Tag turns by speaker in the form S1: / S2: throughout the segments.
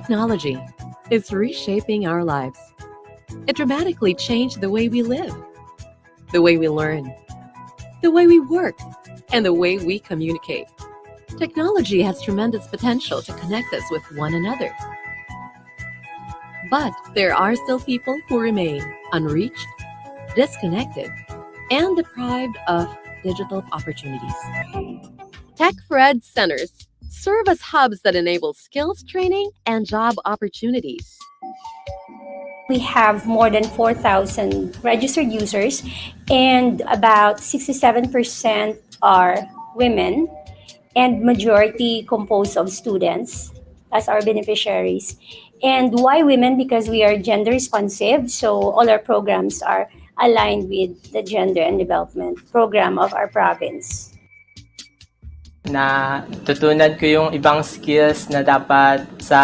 S1: Technology is reshaping our lives. It dramatically changed the way we live, the way we learn, the way we work, and the way we communicate. Technology has tremendous potential to connect us with one another. But there are still people who remain unreached, disconnected, and deprived of digital opportunities. Tech4ED centers serve as hubs that enable skills training and job opportunities.
S2: We have more than 4,000 registered users, and about 67% are women, and majority composed of students as our beneficiaries. And why women? Because we are gender responsive, so all our programs are aligned with the gender and development program of our province.
S3: Na tutunan ko yung ibang skills na dapat sa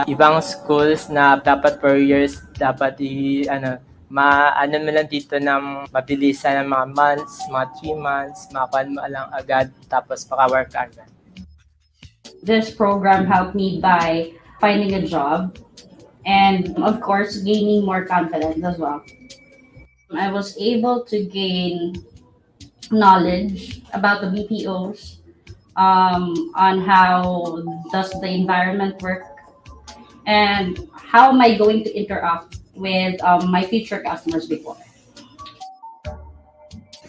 S3: ibang schools na dapat per years dapat maano mo lang dito ng mabilisan ng mga months, mga 3 months, makakuha mo lang agad tapos maka-work agad.
S4: This program helped me by finding a job and of course gaining more confidence as well. I was able to gain knowledge about the BPOs, on how does the environment work and how am I going to interact with my future customers before.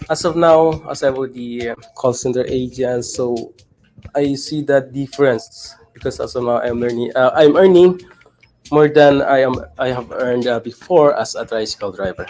S5: As of now, as I was the call center agent, so I see that difference because as of now I'm earning more than I have earned before as a tricycle driver.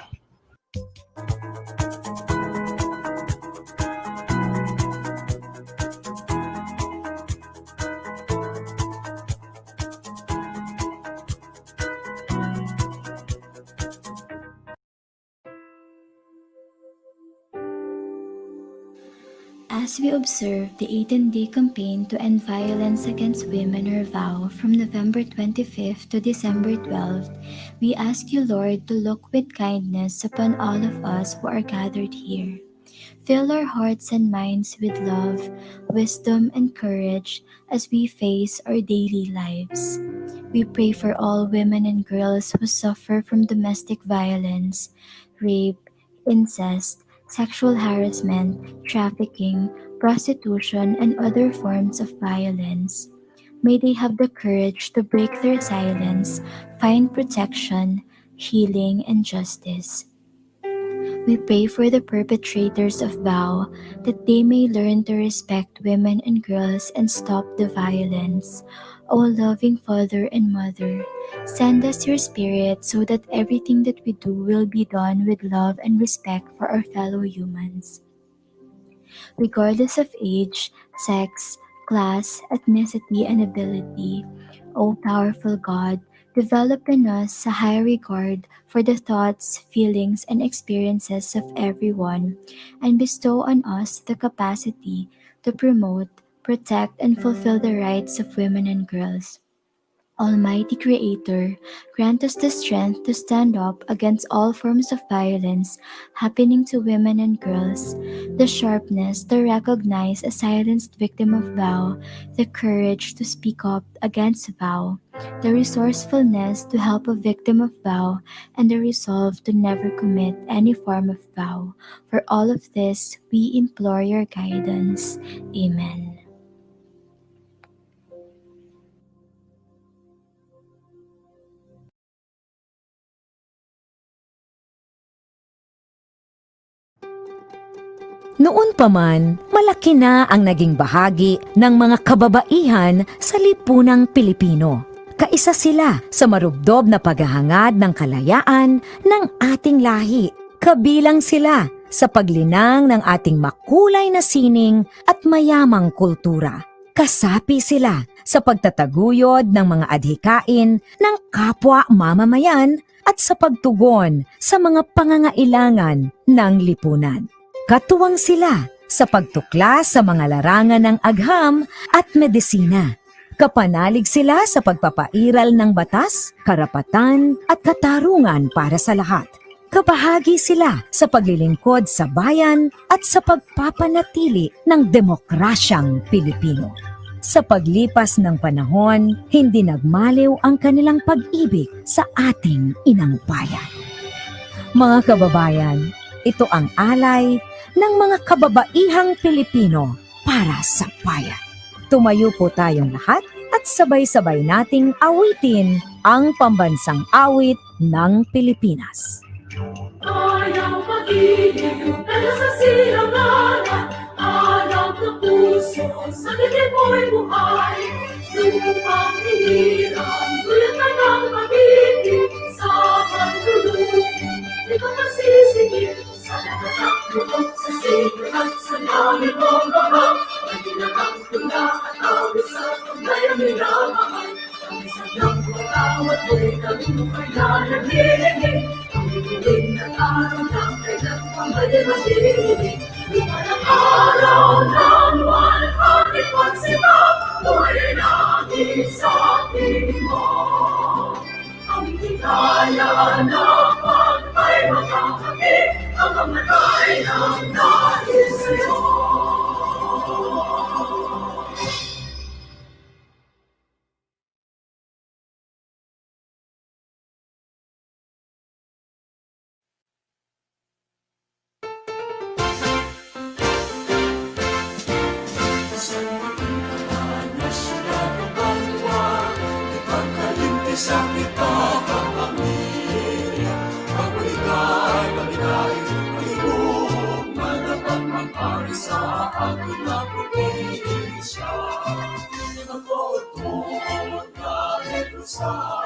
S6: As we observe the 18-day campaign to end violence against women, or VAW, from November 25th to December 12th, we ask you, Lord, to look with kindness upon all of us who are gathered here. Fill our hearts and minds with love, wisdom, and courage as we face our daily lives. We pray for all women and girls who suffer from domestic violence, rape, incest, sexual harassment, trafficking, prostitution, and other forms of violence. May they have the courage to break their silence, find protection, healing, and justice. We pray for the perpetrators of VAW that they may learn to respect women and girls and stop the violence. O loving Father and Mother, send us your Spirit so that everything that we do will be done with love and respect for our fellow humans. Regardless of age, sex, class, ethnicity, and ability, O powerful God, develop in us a high regard for the thoughts, feelings, and experiences of everyone, and bestow on us the capacity to promote, protect, and fulfill the rights of women and girls. Almighty Creator, grant us the strength to stand up against all forms of violence happening to women and girls, the sharpness to recognize a silenced victim of VAW, the courage to speak up against VAW, the resourcefulness to help a victim of VAW, and the resolve to never commit any form of VAW. For all of this, we implore your guidance. Amen.
S7: Noon pa man, malaki na ang naging bahagi ng mga kababaihan sa lipunang Pilipino. Kaisa sila sa marubdob na paghahangad ng kalayaan ng ating lahi. Kabilang sila sa paglinang ng ating makulay na sining at mayamang kultura. Kasapi sila sa pagtataguyod ng mga adhikain ng kapwa mamamayan at sa pagtugon sa mga pangangailangan ng lipunan. Katuwang sila sa pagtuklas sa mga larangan ng agham at medisina. Kapanalig sila sa pagpapairal ng batas, karapatan at katarungan para sa lahat. Kabahagi sila sa paglilingkod sa bayan at sa pagpapanatili ng demokrasyang Pilipino. Sa paglipas ng panahon, hindi nagmaliw ang kanilang pag-ibig sa ating inang bayan. Mga kababayan, ito ang alay ng mga kababaihang Pilipino para sa bayan. Tumayo po tayong lahat at sabay-sabay nating awitin ang pambansang awit ng Pilipinas.
S8: Ayaw pag-ibig, pero sa silanganan, hanap ng puso, sa dibdib mo'y buhay. Lupang hiniran, gulit na ng pag-ibig, sa pagtulong, di ka masisigil, sa lahat ng lukot, sa sigil at sa langit mong baba, ay ginatang tula at awit sa paglayang minamahal. Ang isang ng matawat mo'y kalupay na nagliligig, Piling ng araw ng kailang pangalimagilig. Lupa ng araw ng walhati pagsita, buhay natin sa ating mo. Ang hikaya na pag ay makakapit, ang mamatay ng dahil sa'yo.
S9: Sa kita kapamilya, pagbaligay, palibong, madapat mag-ari sa ating na probinsya. Nagtutulog na Negros sa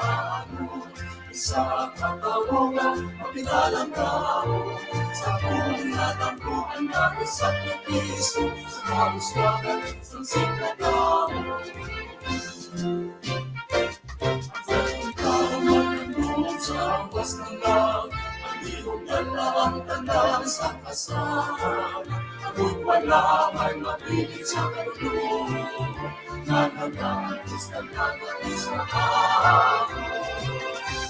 S9: isa katawag, mapinalang tao, sa punatang buhan natin sa Kristo, sa kauswagan, sa sikatao. Sa awas ng lag, pag-iugan na ang tandaan sa kasal. Ako't wala may mapigil sa kalulong, nagagalis na nagalis na ako.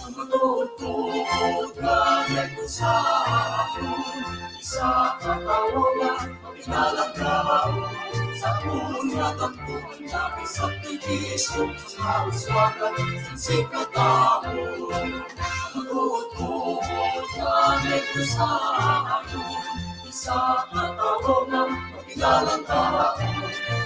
S9: Ang matutuod na Negros sa akin, isa katawagan, pag-inalagaw. Sa punat ang buwan namin sa Kristo, sa kauswagan, sa sikatao. Mag-uot-uot na Negros sa akin, isa katawagan, pag-inalang tao.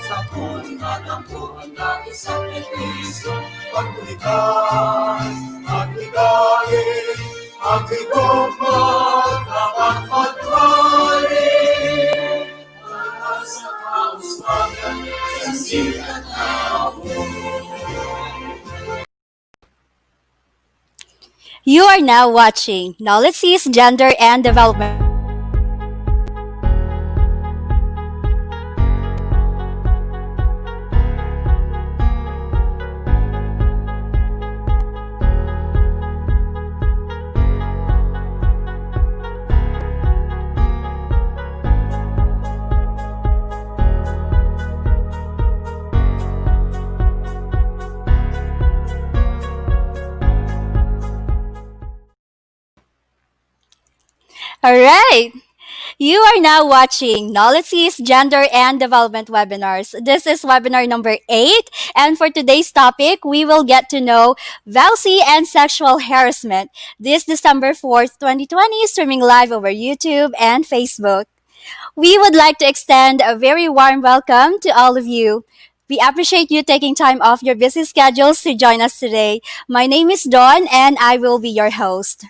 S9: Sa punat ang buwan namin sa Kristo, pagbulikan, pagbigayin, pag-ibomag, kapag-patwarin. Sa kauswagan, sa sikatao.
S10: You are now watching NOLITC's Gender and Development. Alright! You are now watching NOLITC's Gender and Development Webinars. This is webinar number 8, and for today's topic, we will get to know VAWC and sexual harassment. This December 4th, 2020, streaming live over YouTube and Facebook. We would like to extend a very warm welcome to all of you. We appreciate you taking time off your busy schedules to join us today. My name is Dawn, and I will be your host.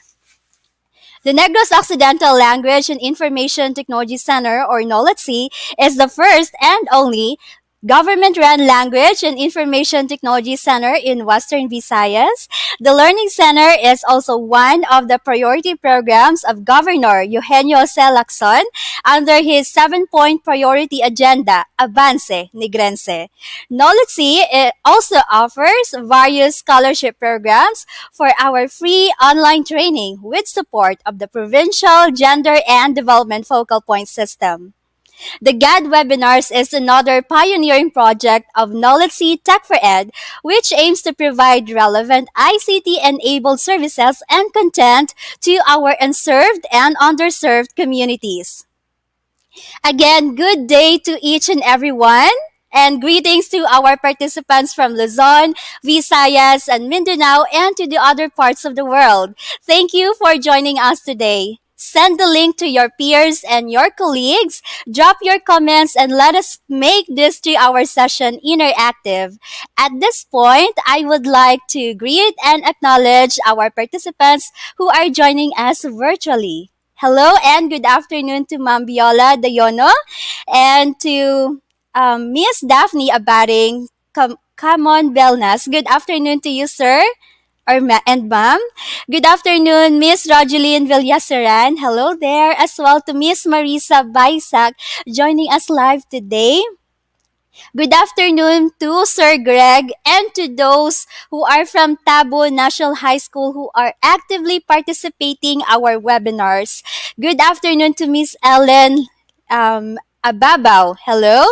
S10: The Negros Occidental Language and Information Technology Center, or NOLITC, is the first and only government-run language and information technology center in Western Visayas. The Learning Center is also one of the priority programs of Governor Eugenio C. Lacson under his 7-point priority agenda, Avance Negrense. NOLITC also offers various scholarship programs for our free online training with support of the Provincial Gender and Development Focal Point System. The GAD Webinars is another pioneering project of NOLITC Tech4ED, which aims to provide relevant ICT-enabled services and content to our unserved and underserved communities. Again, good day to each and everyone. And greetings to our participants from Luzon, Visayas, and Mindanao, and to the other parts of the world. Thank you for joining us today. Send the link to your peers and your colleagues. Drop your comments and let us make this 3-hour session interactive. At this point, I would like to greet and acknowledge our participants who are joining us virtually. Hello and good afternoon to Ma'am Viola Dayono and to Miss Daphne Abaring. Come on, Belnas. Good afternoon to you, sir. And ma'am. Good afternoon, Miss Rogeline Villaseran. Hello there. As well to Miss Marisa Baisak joining us live today. Good afternoon to Sir Greg and to those who are from Tabo National High School who are actively participating our webinars. Good afternoon to Miss Ellen Ababaw. Hello.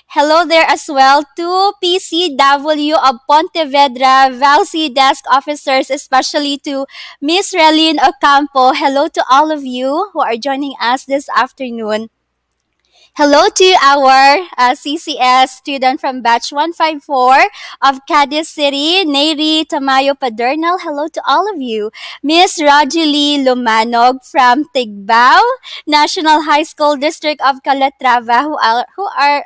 S10: Hello there as well to PCW of Pontevedra, VAWC desk officers, especially to Miss Relin Ocampo. Hello to all of you who are joining us this afternoon. Hello to our CCS student from batch 154 of Cadiz City, Neri Tamayo Padernal. Hello to all of you. Miss Rogelie Lumanog from Tigbao National High School District of Calatrava, who are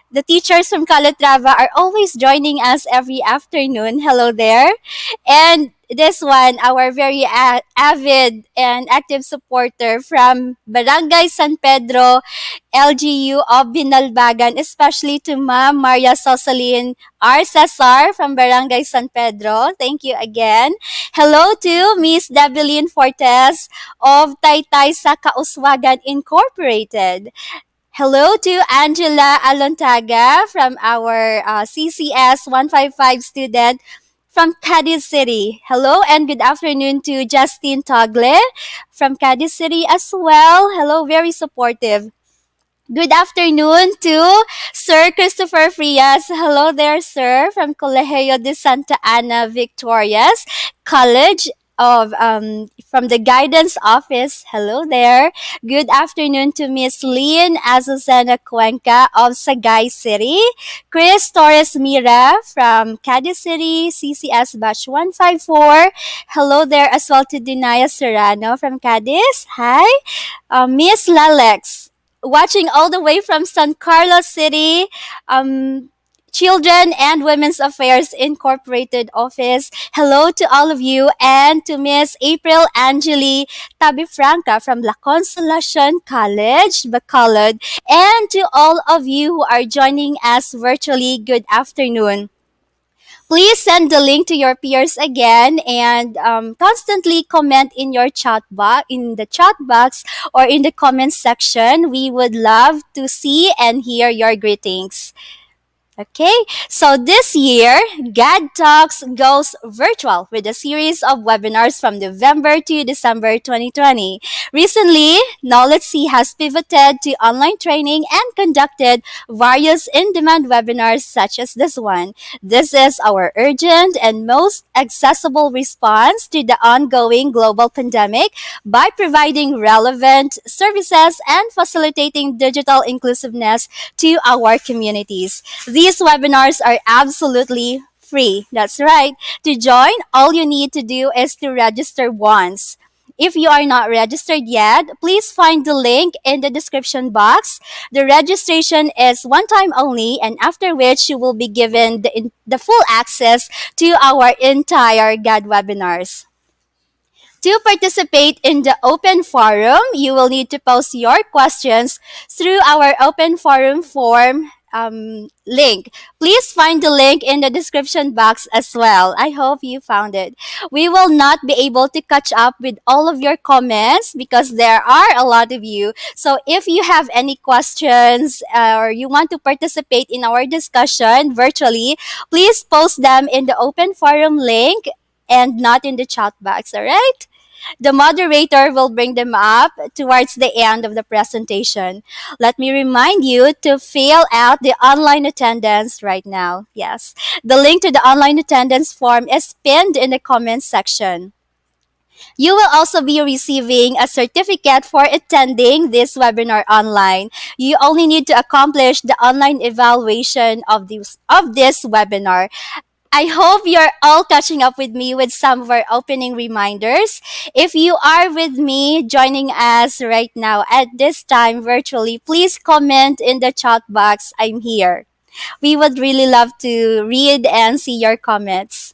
S10: the teachers from Calatrava are always joining us every afternoon. Hello there. And this one, our very avid and active supporter from Barangay San Pedro, LGU of Binalbagan, especially to Ma'am Maria Sosalin R. Cesar from Barangay San Pedro. Thank you again. Hello to Miss Debeline Fortes of Taytay sa Kauswagan Incorporated. Hello to Angela Alontaga from our CCS 155 student from Cadiz City. Hello and good afternoon to Justine Togle from Cadiz City as well. Hello, very supportive. Good afternoon to Sir Christopher Frias. Hello there, sir, from Colegio de Santa Ana Victorias College of from the guidance office. Hello there. Good afternoon to Miss Lynn Azucena Cuenca of Sagay City. Chris Torres Mira from Cadiz City, CCS batch 154. Hello there as well to Dinaya Serrano from Cadiz. Hi. Miss Lalex, watching all the way from San Carlos City, Children and Women's Affairs Incorporated office. Hello to all of you and to Miss April Angeli Tabifranca from La Consolacion College, Bacolod, and to all of you who are joining us virtually, good afternoon. Please send the link to your peers again and constantly comment in your in the chat box or in the comments section. We would love to see and hear your greetings. Okay, so this year, GAD Talks goes virtual with a series of webinars from November to December 2020. Recently, NOLITC has pivoted to online training and conducted various in-demand webinars such as this one. This is our urgent and most accessible response to the ongoing global pandemic by providing relevant services and facilitating digital inclusiveness to our communities. These webinars are absolutely free. That's right. To join, all you need to do is to register once. If you are not registered yet, please find the link in the description box. The registration is one time only, and after which you will be given the full access to our entire GAD webinars. To participate in the open forum, you will need to post your questions through our open forum form link. Please find the link in the description box as well. I hope you found it. We will not be able to catch up with all of your comments because there are a lot of you. So if you have any questions or you want to participate in our discussion virtually, please post them in the open forum link and not in the chat box, all right? The moderator will bring them up towards the end of the presentation. Let me remind you to fill out the online attendance right now. Yes, the link to the online attendance form is pinned in the comments section. You will also be receiving a certificate for attending this webinar online. You only need to accomplish the online evaluation of this webinar. I hope you're all catching up with me with some of our opening reminders. If you are with me joining us right now at this time virtually, please comment in the chat box. I'm here. We would really love to read and see your comments.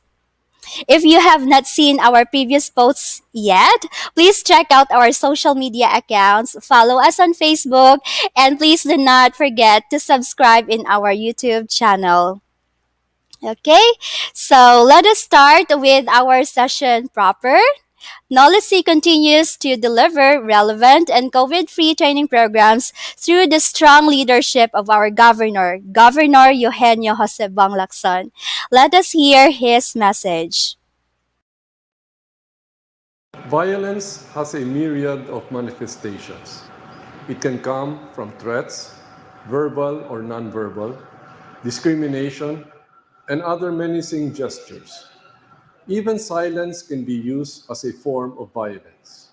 S10: If you have not seen our previous posts yet, please check out our social media accounts, follow us on Facebook, and please do not forget to subscribe in our YouTube channel. Okay, so let us start with our session proper. NOLITC continues to deliver relevant and COVID-free training programs through the strong leadership of our Governor Eugenio Jose Lacson. Let us hear his message.
S11: Violence has a myriad of manifestations. It can come from threats, verbal or nonverbal, discrimination, and other menacing gestures. Even silence can be used as a form of violence.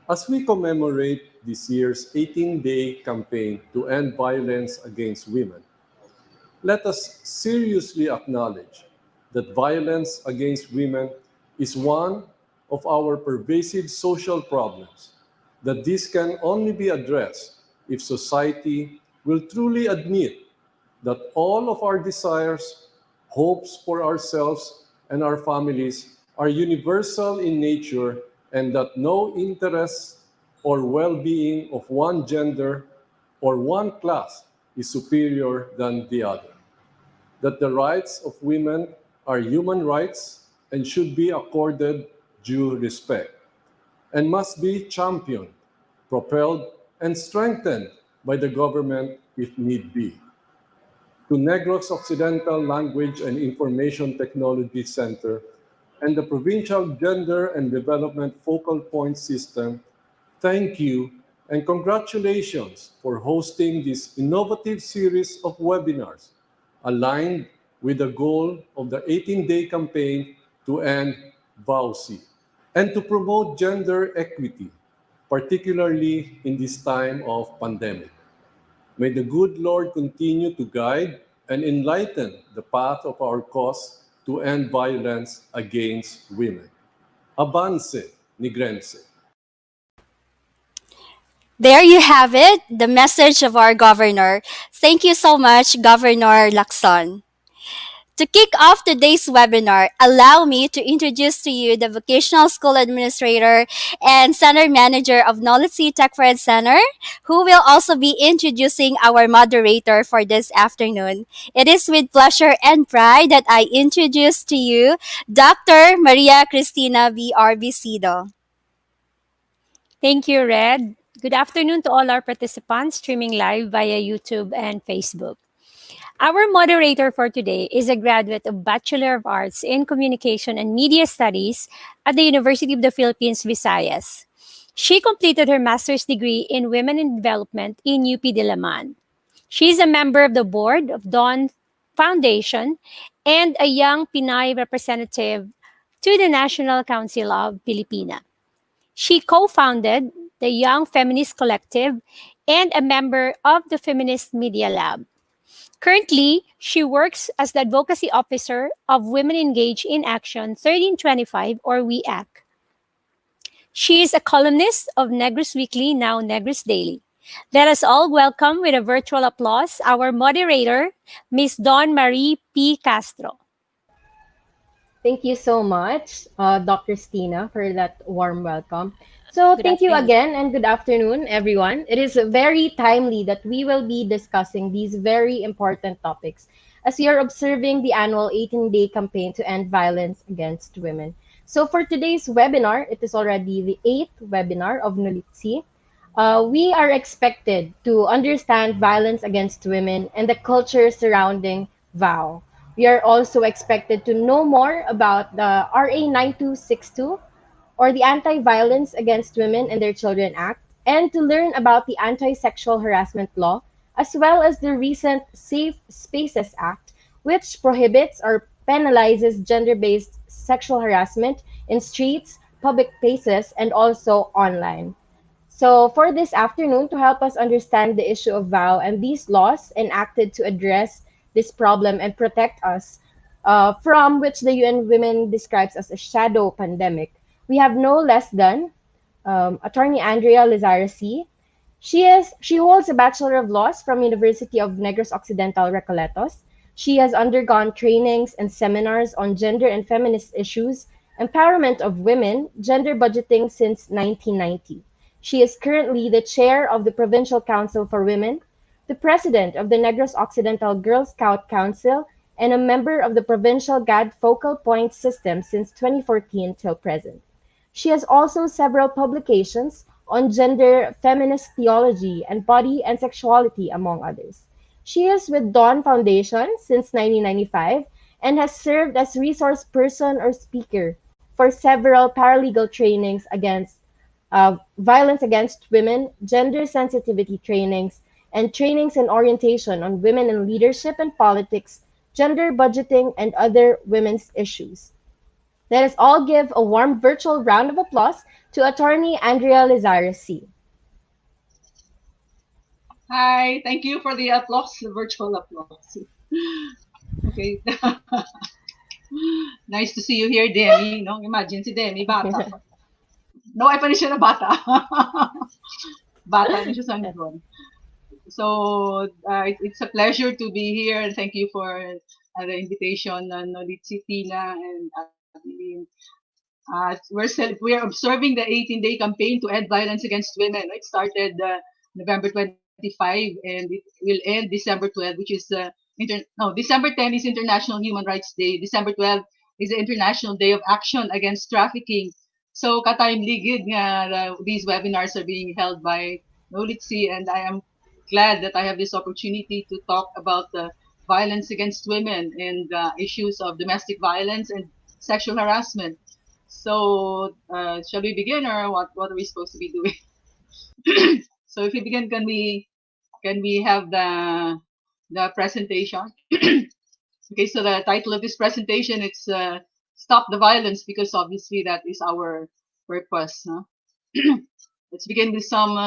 S11: As we commemorate this year's 18-day campaign to end violence against women, let us seriously acknowledge that violence against women is one of our pervasive social problems, that this can only be addressed if society will truly admit that all of our desires, hopes for ourselves and our families are universal in nature, and that no interest or well-being of one gender or one class is superior than the other. That the rights of women are human rights and should be accorded due respect, and must be championed, propelled, and strengthened by the government if need be. To Negros Occidental Language and Information Technology Center and the Provincial Gender and Development Focal Point System, thank you and congratulations for hosting this innovative series of webinars aligned with the goal of the 18-day campaign to end VAWC and to promote gender equity, particularly in this time of pandemic. May the good Lord continue to guide and enlighten the path of our cause to end violence against women. Avance, Nigrense.
S10: There you have it, the message of our governor. Thank you so much, Governor Lacson. To kick off today's webinar, allow me to introduce to you the Vocational School Administrator and Center Manager of NOLITC Tech4ED Center, who will also be introducing our moderator for this afternoon. It is with pleasure and pride that I introduce to you Dr. Maria Cristina V. R. Bisido.
S2: Thank you, Red. Good afternoon to all our participants streaming live via YouTube and Facebook. Our moderator for today is a graduate of Bachelor of Arts in Communication and Media Studies at the University of the Philippines, Visayas. She completed her master's degree in Women in Development in UP Diliman. She is a member of the board of Dawn Foundation and a young Pinay representative to the National Council of Filipina. She co-founded the Young Feminist Collective and a member of the Feminist Media Lab. Currently, she works as the advocacy officer of Women Engaged in Action 1325 or WEAC. She is a columnist of Negros Weekly, now Negros Daily. Let us all welcome with a virtual applause our moderator, Ms. Dawn Marie P. Castro.
S12: Thank you so much, Dr. Stina, for that warm welcome. So
S2: Good
S12: thank you
S2: afternoon.
S12: again and good afternoon, everyone. It is very timely that we will be discussing these very important topics as we are observing the annual 18-day campaign to end violence against women. So for today's webinar, it is already the 8th webinar of NOLITC. We are expected to understand violence against women and the culture surrounding VAW. We are also expected to know more about the RA 9262 or the Anti-Violence Against Women and Their Children Act, and to learn about the Anti-Sexual Harassment Law, as well as the recent Safe Spaces Act, which prohibits or penalizes gender-based sexual harassment in streets, public places and also online. So, for this afternoon, to help us understand the issue of vow and these laws enacted to address this problem and protect us from which the UN Women describes as a shadow pandemic, we have no less than Attorney Andrea Lizaraci. She holds a Bachelor of Laws from University of Negros Occidental, Recoletos. She has undergone trainings and seminars on gender and feminist issues, empowerment of women, gender budgeting since 1990. She is currently the chair of the Provincial Council for Women, the president of the Negros Occidental Girl Scout Council, and a member of the Provincial GAD Focal Point System since 2014 till present. She has also several publications on gender, feminist theology, and body and sexuality, among others. She is with Dawn Foundation since 1995 and has served as resource person or speaker for several paralegal trainings against violence against women, gender sensitivity trainings, and trainings and orientation on women in leadership and politics, gender budgeting, and other women's issues. Let us all give a warm virtual round of applause to Attorney Andrea Lizaraci.
S13: Hi, thank you for the applause, the virtual applause. Okay. Nice to see you here, Demi. No, imagine si Demi, bata. No, ay pa rin siya na bata. Bata rin siya sa ngayon. So, it's a pleasure to be here, and thank you for the invitation, NOLITC Tina and Adeline. We're observing the 18-day campaign to end violence against women. It started November 25 and it will end December 12, which is December 10 is International Human Rights Day. December 12 is the International Day of Action Against Trafficking. So katayimligid nga these webinars are being held by NOLITC, and I am glad that I have this opportunity to talk about violence against women and issues of domestic violence and sexual harassment. So shall we begin, or what are we supposed to be doing? So if we begin, can we have the presentation? Okay, so the title of this presentation is Stop the Violence, because obviously that is our purpose. Huh? Let's begin with some,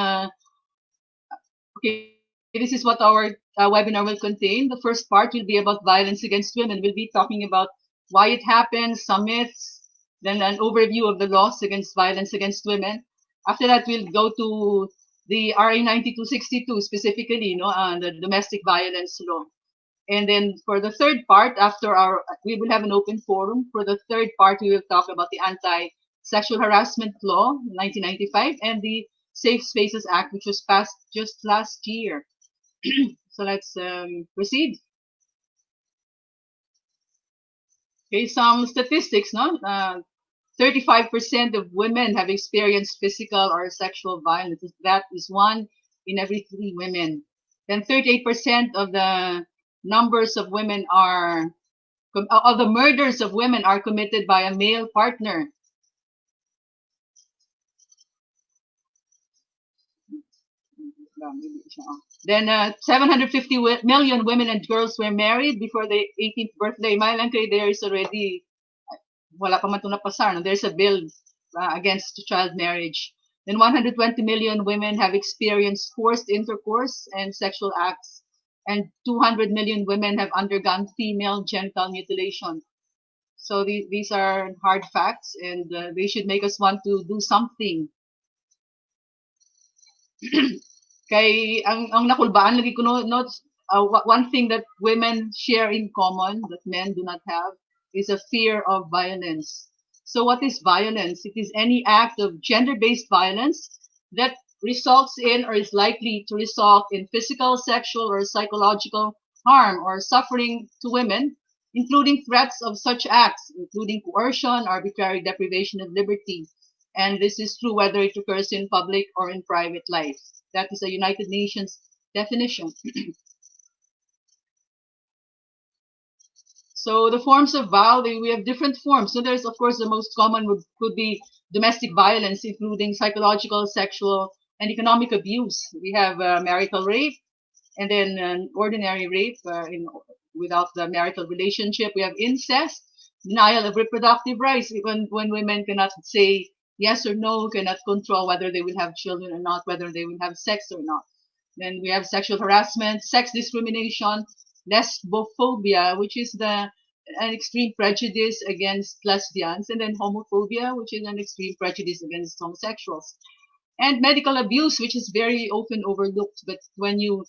S13: okay, this is what our webinar will contain. The first part will be about violence against women. We'll be talking about why it happens, some myths, then an overview of the laws against violence against women. After that, we'll go to the RA 9262 specifically, the domestic violence law. And then for the third part, we will have an open forum. For the third part, we will talk about the Anti-Sexual Harassment Law, 1995, and the Safe Spaces Act, which was passed just last year. So let's proceed. Okay, some statistics, 35% of women have experienced physical or sexual violence. That is 1 in every 3 women. Then 38% of the numbers of women of the murders of women are committed by a male partner. Then 750 million women and girls were married before their 18th birthday. There is already, wala pa man ito napasar, there's a bill against child marriage. Then 120 million women have experienced forced intercourse and sexual acts, and 200 million women have undergone female genital mutilation. So these are hard facts, and they should make us want to do something. Kay ang nakulbaan lagi ko one thing that women share in common that men do not have is a fear of violence. So what is violence? It is any act of gender-based violence that results in or is likely to result in physical, sexual, or psychological harm or suffering to women, including threats of such acts, including coercion, arbitrary deprivation of liberty. And this is true whether it occurs in public or in private life. That is a United Nations definition. So the forms of vow, we have different forms. So there's, of course, the most common could be domestic violence, including psychological, sexual, and economic abuse. We have marital rape, and then ordinary rape without the marital relationship. We have incest, denial of reproductive rights, when women cannot say yes or no, cannot control whether they will have children or not, whether they will have sex or not. Then we have sexual harassment, sex discrimination, lesbophobia, which is an extreme prejudice against lesbians, and then homophobia, which is an extreme prejudice against homosexuals. And medical abuse, which is very often overlooked. But when you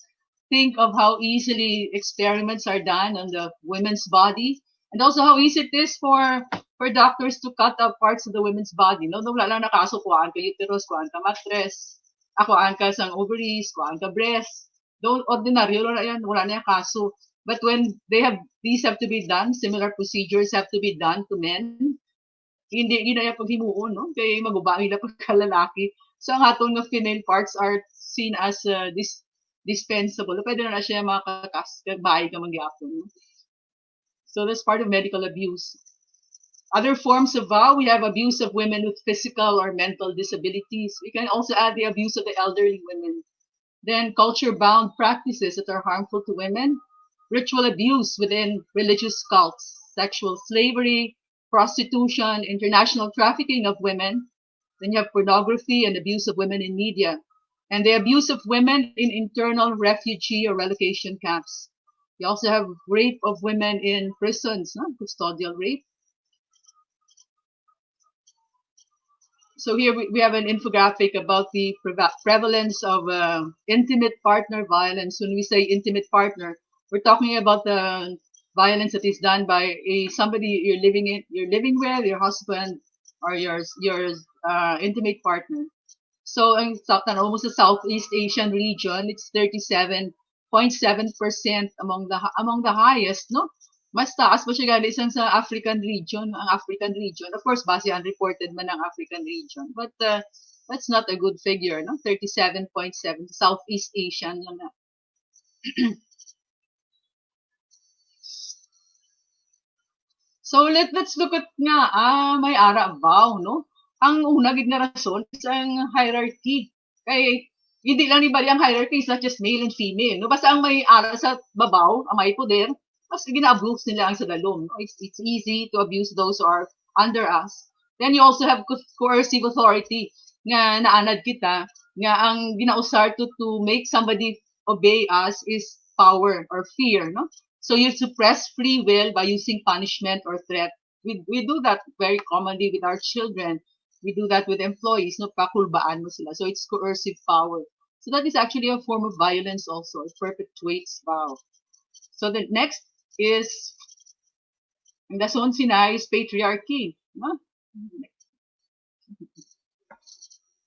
S13: think of how easily experiments are done on the women's body, and also how easy it is for doctors to cut out parts of the women's body. No, wala lang na kaso, kuhaan ka uterus, kuhaan ka mattress, kuhaan ka sang ovaries, kuhaan ka breast. Don't ordinaryo, wala na yung kaso. But when these have to be done, similar procedures have to be done to men, hindi na yung paghimuon, no? Kaya magubahi na pagkalalaki. So ang atong nga female parts are seen as dispensable. Pwede na siya makakasbahay ka mangyapon. No? So that's part of medical abuse. Other forms of VAW, we have abuse of women with physical or mental disabilities. We can also add the abuse of the elderly women. Then culture-bound practices that are harmful to women, ritual abuse within religious cults, sexual slavery, prostitution, international trafficking of women. Then you have pornography and abuse of women in media. And the abuse of women in internal refugee or relocation camps. You also have rape of women in prisons, no? Custodial rape. So here we have an infographic about the prevalence of intimate partner violence. When we say intimate partner, we're talking about the violence that is done by somebody you're living with, your husband or your intimate partner. So in almost the Southeast Asian region, it's 37.7% among the highest, no? Mas taas pa siya gali isang sa African region, ang African region. Of course, base unreported man ang African region. But that's not a good figure, no? 37.7, Southeast Asian lang na. So let's look at nga, may ara VAW, no? Ang una gid nga rason is ang hierarchy. Kay hindi lang ni bali ang hierarchy is not just male and female, no? Basta ang may ara sa babaw, ang may poder, mas gina-abuse nila ang sa dalom. No? It's easy to abuse those who are under us. Then you also have coercive authority nga naanad kita nga ang ginausar to make somebody obey us is power or fear, no? So you suppress free will by using punishment or threat. We do that very commonly with our children. We do that with employees, no? Pakulbaan mo sila. So it's coercive power. So that is actually a form of violence also. It perpetuates VAW. So the next is, ang dason sinay is patriarchy. No?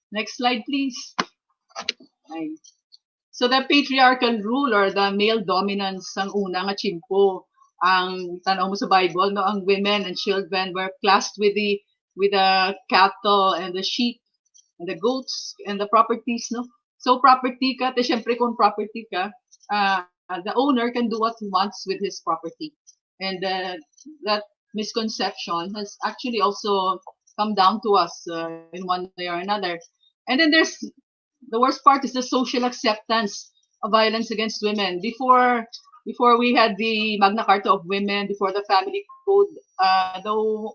S13: Next slide, please. Ay. So the patriarchal rule or the male dominance ang una nga chimpo. Ang tanaw mo sa Bible, no, ang women and children were classed with the cattle and the sheep and the goats and the properties, no. So property ka, te syempre kung property ka, the owner can do what he wants with his property. And that misconception has actually also come down to us in one way or another. And then there's the worst part is the social acceptance of violence against women. Before we had the Magna Carta of Women, before the Family Code, though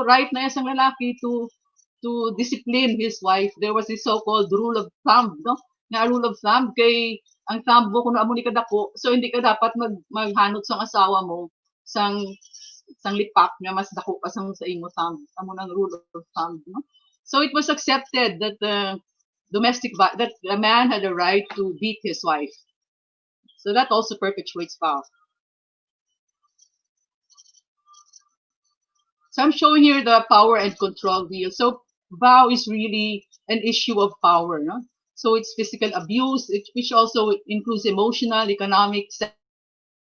S13: right na isang lalaki to discipline his wife, there was this so-called rule of thumb, no? Na rule of thumb kay ang thumb mo kung amo ni kadako, so hindi ka dapat maghanot sa asawa mo sang lipak nga mas dako pa sa imo thumb. Amo nang rule of thumb, no? So it was accepted that that the man had a right to beat his wife. So that also perpetuates VAW. So I'm showing here the power and control wheel. So VAW is really an issue of power, no? So it's physical abuse, which also includes emotional, economic,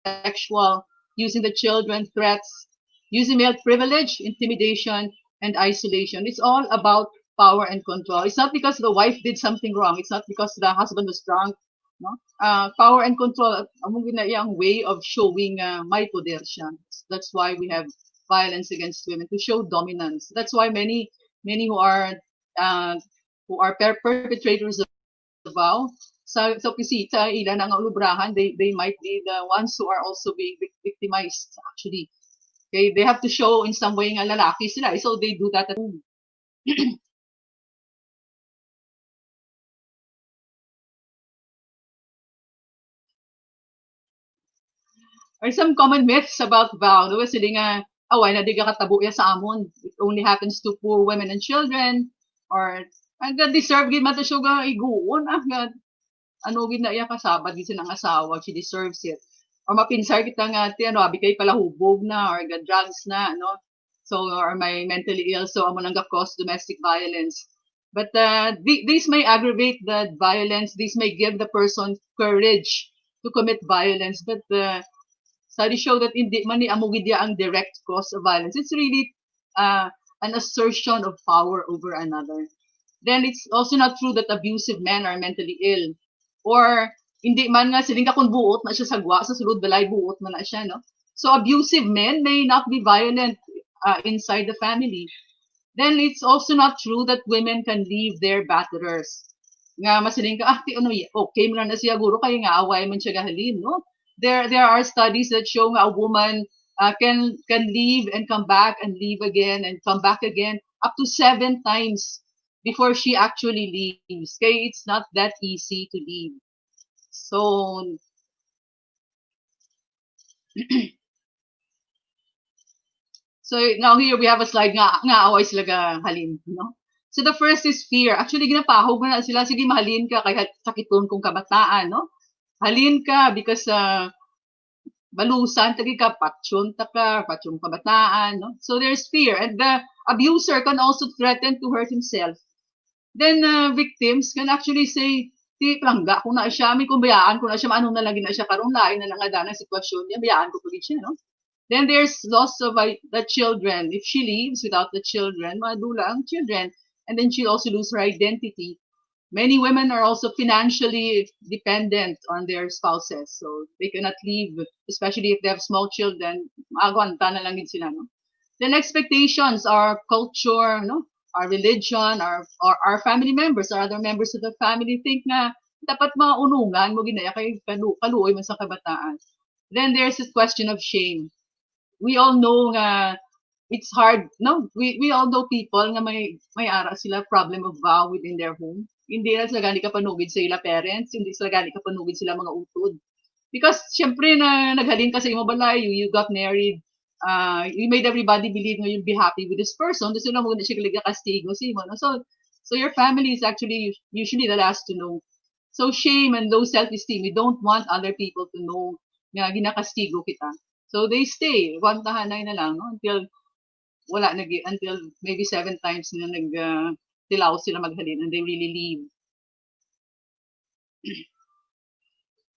S13: sexual, using the children, threats, using male privilege, intimidation, and isolation. It's all about power and control. It's not because the wife did something wrong. It's not because the husband was drunk. No, power and control. Among ginayang way of showing may poder siya. That's why we have violence against women, to show dominance. That's why many who are perpetrators of VAW sa pisita ilan ang ulubrahan, they might be the ones who are also being victimized actually. Okay, they have to show in some way nga lalaki sila, so they do that at home. Or some common myths about vow. No, sila nga, away na di ka katabo ya sa amon. It only happens to poor women and children. Or, ang deserve gid mata siya ga iguon. God, ano gid na iya kasabad gid silang asawa. She deserves it. Or mapinsar kita nga, ti ano, abi kay palahubog na, or ga drugs na, no? So, or may mentally ill, so amo nang cause domestic violence. But these may aggravate the violence. These may give the person courage to commit violence. But studies show that hindi man ni amugidya ang direct cause of violence. It's really an assertion of power over another. Then it's also not true that abusive men are mentally ill. Or hindi man nga siling kakun buot na siya sagwa sa sulod balay buot man na siya, no? So abusive men may not be violent inside the family. Then it's also not true that women can leave their batterers. Nga masiling ka, ti ano, okay man na siya guro kay nga away man siya gahalin, no? There are studies that show a woman can leave and come back and leave again and come back again up to 7 times before she actually leaves. Okay, it's not that easy to leave. So so now here we have a slide nga away sila ga halin, no? So the first is fear. Actually ginapahog na sila, sige mahalin ka kay sakiton kung kabataan, no? Halin ka because balusan tagi ka patyon kabataan, no? So there's fear, and the abuser can also threaten to hurt himself. Then victims can actually say, ti plangga ko na siya, may kumbayaan ko na siya, maano na lagi na siya karon lain na lang ada ng sitwasyon niya, bayaan ko pagit siya, no? Then there's loss of the children. If she leaves without the children, madula ang children, and then she'll also lose her identity. Many women are also financially dependent on their spouses, so they cannot leave, especially if they have small children. Agwanta na lang din sila, no? Then expectations, our culture, no, our religion, our family members, or other members of the family think na dapat maunungan mo ginaya kay kaluoy man sa kabataan. Then there's this question of shame. We all know nga it's hard, no? We all know people nga may ara sila problem of vow within their home. Hindi na sila gani kapanugid sa ila parents, hindi sila gani kapanugid sila mga utod. Because syempre na naghalin ka sa imo balay, you got married, you made everybody believe na you'll be happy with this person. Gusto na mo na siya kaliga kastigo si mo, no? So your family is actually usually the last to know. So shame and low self-esteem, we don't want other people to know nga ginakastigo kita. So they stay, wantahanay na lang, no? Until maybe 7 times na tilaw sila maghalin and they really leave.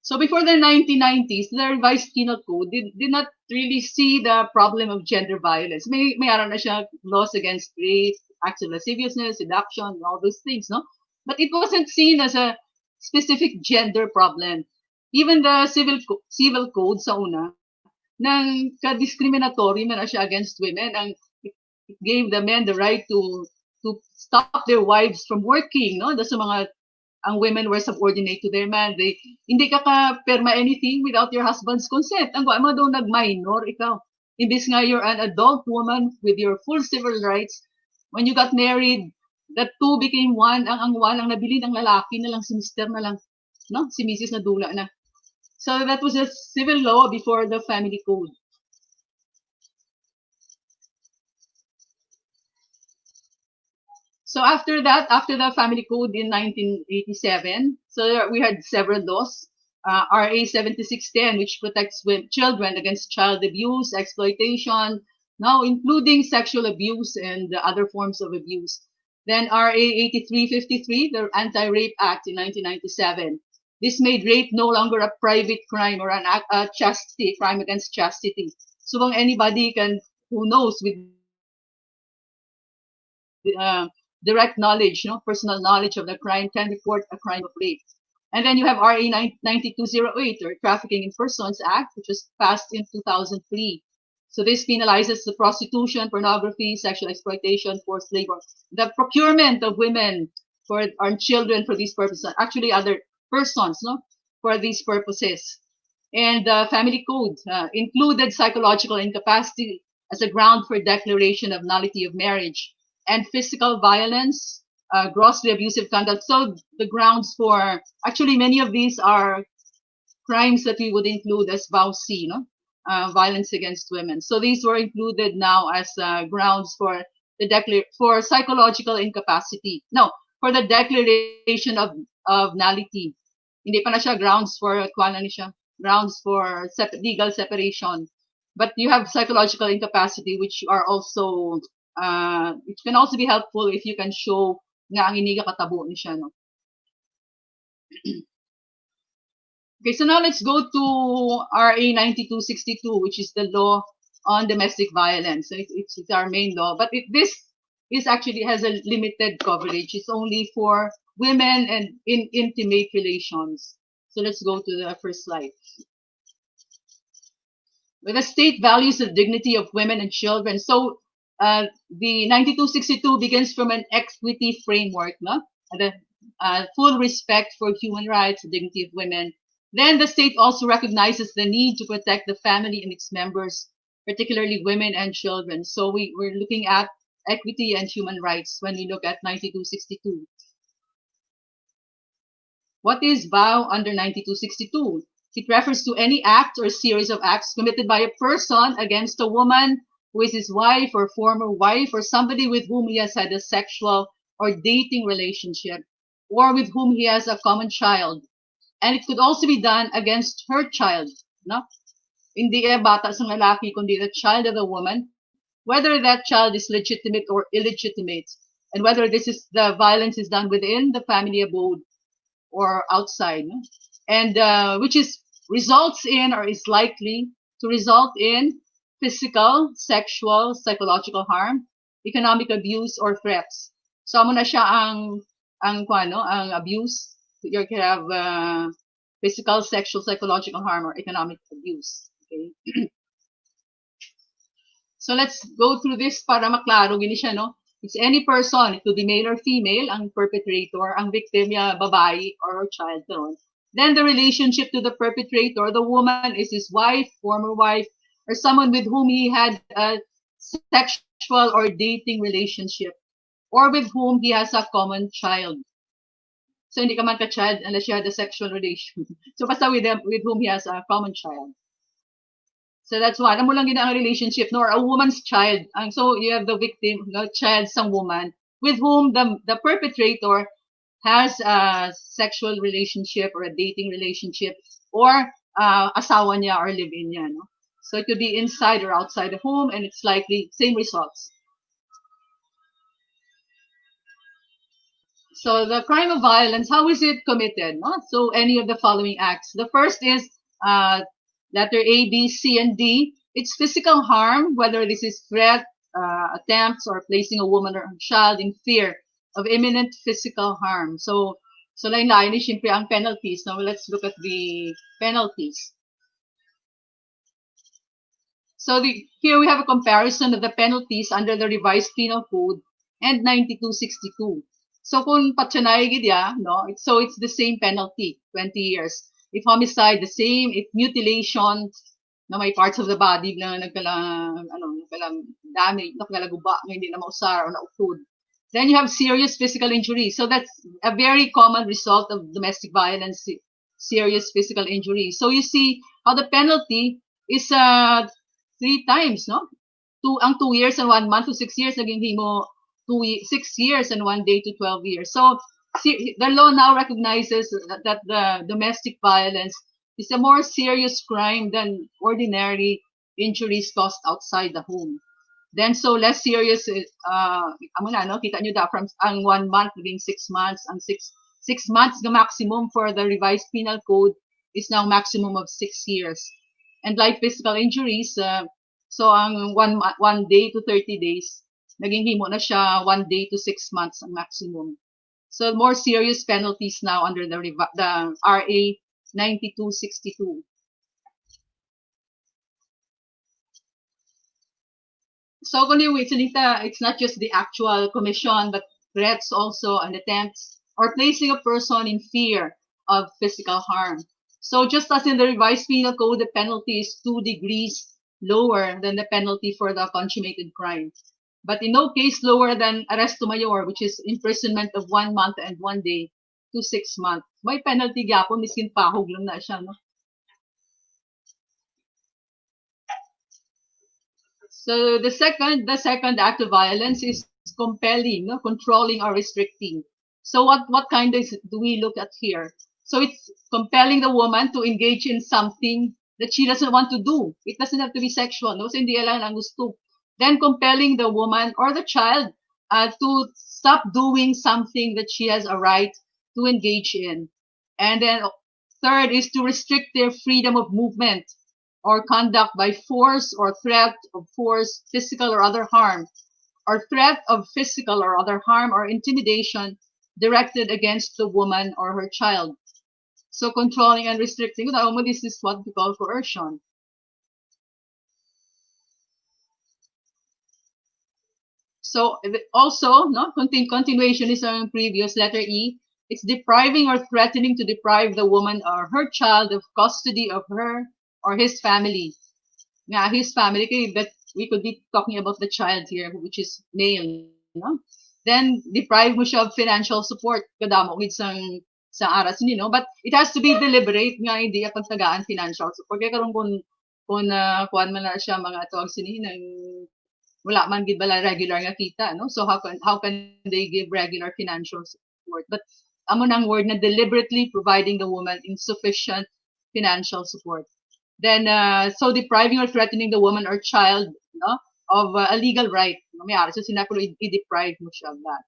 S13: So before the 1990s, the revised penal code did not really see the problem of gender violence. May aral na siya laws against rape, acts of lasciviousness, seduction, all those things, no? But it wasn't seen as a specific gender problem. Even the civil code sa una, nang ka-discriminatory man na siya against women, and it gave the men the right to stop their wives from working, no? Sa mga ang women were subordinate to their man. Hindi ka perma anything without your husband's consent. Ang mo daw nag-minor ikaw. Imbis nga you're an adult woman with your full civil rights. When you got married, the two became one. Ang one ang nabili ng lalaki na lang, si Mr. na lang, no? Si Mrs. na dula na. So that was a civil law before the family code. So after that, after the family code in 1987, so we had several laws. RA 7610, which protects children against child abuse, exploitation, now including sexual abuse and other forms of abuse. Then RA 8353, the Anti-Rape Act in 1997. This made rape no longer a private crime or a crime against chastity. So anybody who knows with direct knowledge, personal knowledge of the crime, can report a crime of rape. And then you have RA 9208, or Trafficking in Persons Act, which was passed in 2003. So this penalizes the prostitution, pornography, sexual exploitation, forced labor, the procurement of women or children for these purposes, actually other persons, for these purposes. And the family code included psychological incapacity as a ground for declaration of nullity of marriage. and physical violence, grossly abusive conduct. So the grounds for, actually many of these are crimes that we would include as VAWC, no? Violence against women. So these were included now as grounds for for psychological incapacity. No, for the declaration of nullity. Hindi pa na siya grounds for grounds for legal separation. But you have psychological incapacity, which are also it can also be helpful if you can show nga ang iniga katabo ni siya, no? Okay, so now let's go to RA 9262, which is the law on domestic violence. So it's our main law, but this actually has a limited coverage. It's only for women and in intimate relations. So let's go to the first slide. Where the state values the dignity of women and children. So the 9262 begins from an equity framework, no? The full respect for human rights, the dignity of women. Then the state also recognizes the need to protect the family and its members, particularly women and children. So we're looking at equity and human rights when we look at 9262. What is VAW under 9262? It refers to any act or series of acts committed by a person against a woman who is his wife or former wife, or somebody with whom he has had a sexual or dating relationship, or with whom he has a common child. And it could also be done against her child, no? Hindi bata sa lalaki, kundi the child of the woman, whether that child is legitimate or illegitimate, and whether the violence is done within the family abode or outside, no? And which results in or is likely to result in physical, sexual, psychological harm, economic abuse, or threats. So amo na siya ang abuse. You can have physical, sexual, psychological harm, or economic abuse. Okay. So let's go through this para maklaro gini siya, no? It's any person, it could be male or female, ang perpetrator, ang victim ya babae or child doon. Then the relationship to the perpetrator, the woman is his wife, former wife, or someone with whom he had a sexual or dating relationship, or with whom he has a common child. So hindi ka man ka-child unless you had a sexual relation. So basta with whom he has a common child. So that's why, alam mo lang ang relationship, nor a woman's child. So you have the victim, the child, some woman, with whom the perpetrator has a sexual relationship or a dating relationship, or asawa niya or live-in niya. No? So it could be inside or outside the home, and it's likely same results. So the crime of violence, how is it committed? No? So any of the following acts. The first is letter A, B, C, and D. It's physical harm, whether this is threat, attempts, or placing a woman or a child in fear of imminent physical harm. So lain-lain ni siyempre ang penalties. Now let's look at the penalties. So here we have a comparison of the penalties under the revised penal code and 9262. So kung patsanay gidya, no, so it's the same penalty, 20 years. If homicide, the same. If mutilation, no, may parts of the body na nagkalang damage, nagkalaguba, hindi na mausar o naukod. Then you have serious physical injury. So that's a very common result of domestic violence, serious physical injury. So you see how the penalty is 3 times, no? 2 years and 1 month to 6 years, naging himo 6 years and 1 day to 12 years. So the law now recognizes that the domestic violence is a more serious crime than ordinary injuries caused outside the home. Then so less serious, kita nyo da from ang 1 month naging 6 months, ang 6 months the maximum for the revised penal code is now maximum of 6 years. And like physical injuries, so ang 1 day to 30 days, naging himo na siya 1 day to 6 months ang maximum. So more serious penalties now under the RA 9262. So it's not just the actual commission, but threats also and attempts or placing a person in fear of physical harm. So just as in the revised penal code, the penalty is 2 degrees lower than the penalty for the consummated crime. but in no case lower than arresto mayor, which is imprisonment of 1 month and 1 day to 6 months. May penalty gyapon, miskin pahog lang na siya, no? So the second act of violence is compelling, no? Controlling or restricting. So what kind do we look at here? So it's compelling the woman to engage in something that she doesn't want to do. It doesn't have to be sexual, no? So hindi lang ang gusto. Then compelling the woman or the child to stop doing something that she has a right to engage in. And then third is to restrict their freedom of movement or conduct by force or threat of force, physical or other harm, or threat of physical or other harm or intimidation directed against the woman or her child. So controlling and restricting, this is what we call coercion. So also, no, continuation is on previous letter E. It's depriving or threatening to deprive the woman or her child of custody of her or his family. Yeah, his family, but we could be talking about the child here, which is male, no? Then deprive mo siya of financial support, kadamo sa aras ni, no? But it has to be deliberate nga, hindi pagtagaan financial support. Kaya karon kung kuan man na siya mga tawag sini nang wala man gid bala regular nga kita, no? So how can they give regular financial support? But amo nang word na deliberately providing the woman insufficient financial support. Then so depriving or threatening the woman or child, no, of a legal right. Mayari so sinapulo i-deprive mo siya of that.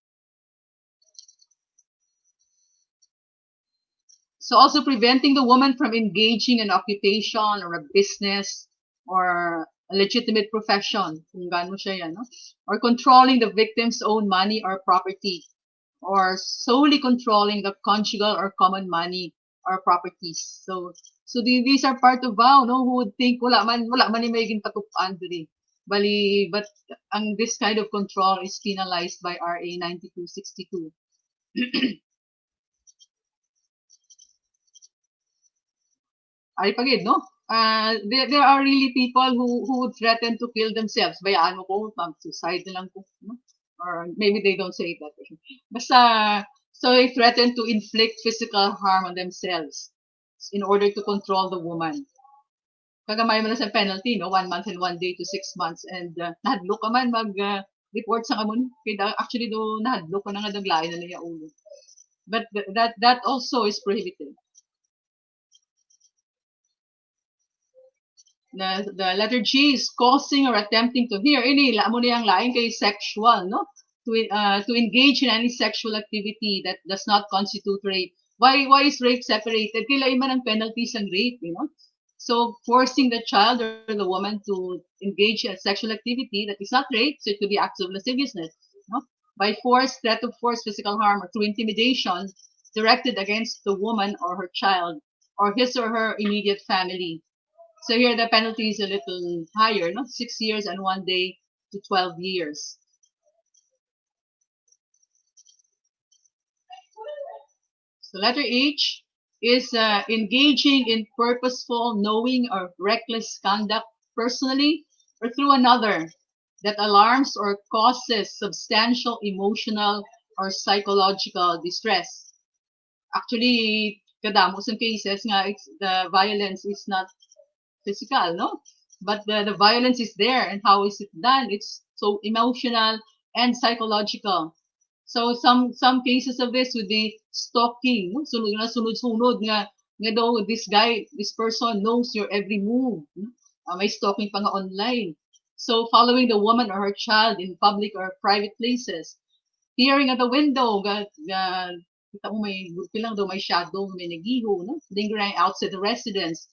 S13: So also preventing the woman from engaging in occupation or a business or a legitimate profession, kung gaano siya yan, no? Or controlling the victim's own money or property, or solely controlling the conjugal or common money or properties. So these are part of VAW, no? Who would think wala man ni magiging patupaan diri. Bali, but this kind of control is penalized by RA 9262. Ay pagid, no? There are really people who would threaten to kill themselves. Bayaan mo ko, suicide na lang ko, no? Or maybe they don't say that. Basta, so they threaten to inflict physical harm on themselves in order to control the woman. Kagamay mo na sa penalty, no? 1 month and 1 day to 6 months. And nahadlo ka man mag-report sa kamon. Actually, do nahadlo ka na nga daglain na niya ulo. But that also is prohibited. The letter G is causing or attempting to hear. Ini, amo niyang lain kay sexual, no? To engage in any sexual activity that does not constitute rape. Why is rape separated? Kailan man ang penalties ng rape, you know? So forcing the child or the woman to engage in a sexual activity that is not rape, so it could be acts of lasciviousness, no? By force, threat of force, physical harm, or through intimidation directed against the woman or her child or his or her immediate family. So here the penalty is a little higher, no? 6 years and 1 day to 12 years. So letter H is engaging in purposeful, knowing, or reckless conduct personally or through another that alarms or causes substantial emotional or psychological distress. Actually, kadamo sa cases nga the violence is not physical, no? But the violence is there, and how is it done? It's so emotional and psychological. So some cases of this would be stalking, no? Sunod nga daw this person knows your every move. May stalking pa nga online. So following the woman or her child in public or private places, peering at the window, kita mo may lang daw may shadow, may nagiho, no? Lingering outside the residence.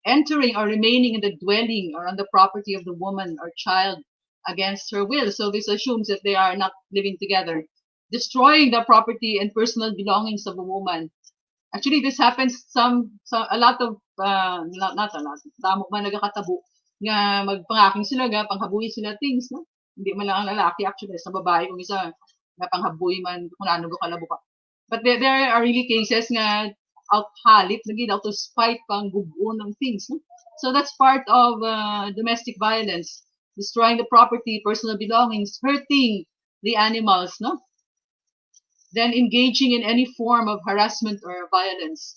S13: Entering or remaining in the dwelling or on the property of the woman or child against her will. So this assumes that they are not living together. Destroying the property and personal belongings of a woman. Actually, this happens a lot of, not a lot, damo man nagakatabo, nga magpangaking sila, panghabuhi sila things, no? Hindi man lang ang lalaki, actually, sa babae, kung isa, nga panghabuhi man, kung ano kalabo ka. But there are really cases nga, out halit, naging out of spite pang gubuon ng things. No? So that's part of domestic violence. destroying the property, personal belongings, hurting the animals, no? Then engaging in any form of harassment or violence.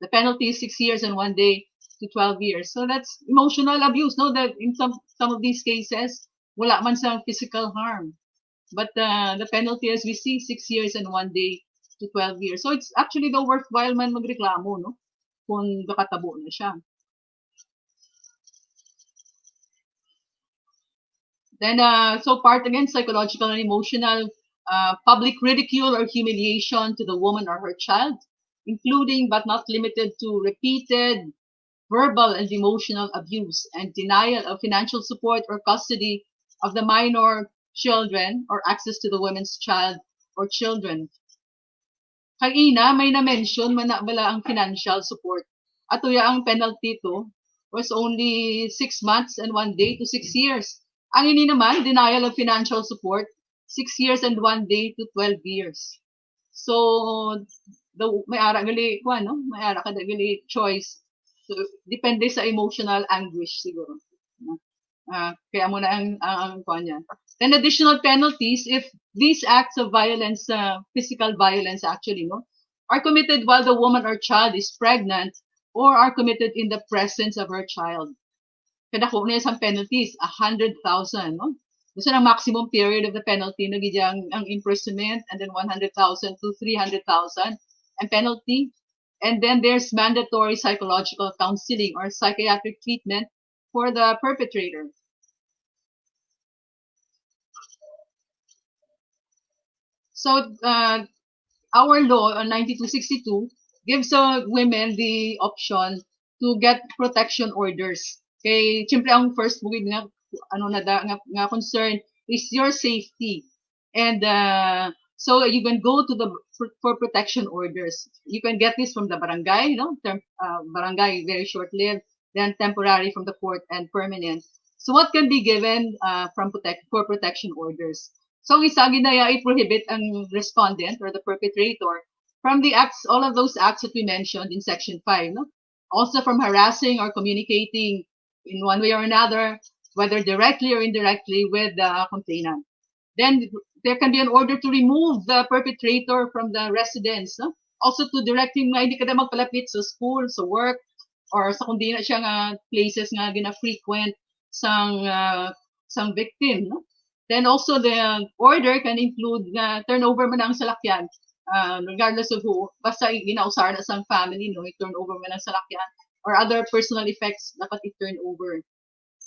S13: The penalty is 6 years and 1 day to 12 years. So that's emotional abuse, no? That in some of these cases, wala man sa physical harm. But the penalty, as we see, 6 years and 1 day to 12 years. So it's actually the worthwhile man magreklamo, no? Kung nakatabo na siya. Then, so part again, psychological and emotional, public ridicule or humiliation to the woman or her child, including but not limited to repeated verbal and emotional abuse and denial of financial support or custody of the minor children or access to the woman's child or children. Kanina, may na-mention man na bala ang financial support. Ato ya ang penalty to was only 6 months and 1 day to 6 years. Ang ini naman, denial of financial support, 6 years and 1 day to 12 years. So, may ara gali, no? May ara kada gali choice. So, depende sa emotional anguish siguro. Kaya mo na ang kanya. Then additional penalties if these acts of violence, physical violence actually, no, are committed while the woman or child is pregnant or are committed in the presence of her child. Kada ko na isang penalties, 100,000, no? Gusto ng maximum period of the penalty, nagiging ang imprisonment, and then 100,000 to 300,000 and penalty. And then there's mandatory psychological counseling or psychiatric treatment for the perpetrator. So our law on 9262 gives women the option to get protection orders. Okay, siyempre ang first bukid nga nga concern is your safety. And so you can go to for protection orders. You can get this from the barangay, barangay very short-lived, then temporary from the court and permanent. So what can be given for protection orders? So isa ginaya it prohibit ang respondent or the perpetrator from the acts, all of those acts that we mentioned in section 5, no? Also from harassing or communicating in one way or another, whether directly or indirectly with the complainant. Then there can be an order to remove the perpetrator from the residence, no? Also to direct him nga hindi ka na magpalapit sa school, sa work, or sa kundi na siya nga places nga gina-frequent sang victim, no? Then also the order can include turnover man ang salakyan, regardless of who, basta ginausar na sang family, no, i-turnover man ang salakyan, or other personal effects dapat i-turn over.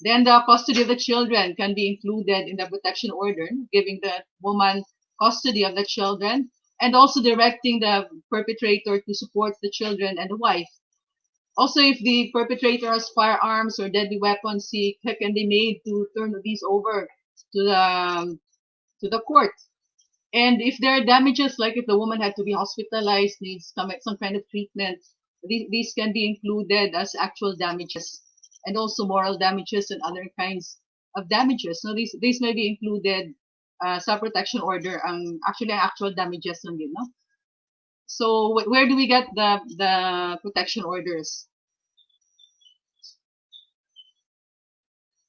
S13: Then the custody of the children can be included in the protection order, giving the woman custody of the children, and also directing the perpetrator to support the children and the wife. Also, if the perpetrator has firearms or deadly weapons, he can be made to turn these over to the court. And if there are damages, like if the woman had to be hospitalized, needs some kind of treatment, these can be included as actual damages, and also moral damages and other kinds of damages. So these may be included sa protection order. Actually, actual damages lang din, no? So where do we get the protection orders?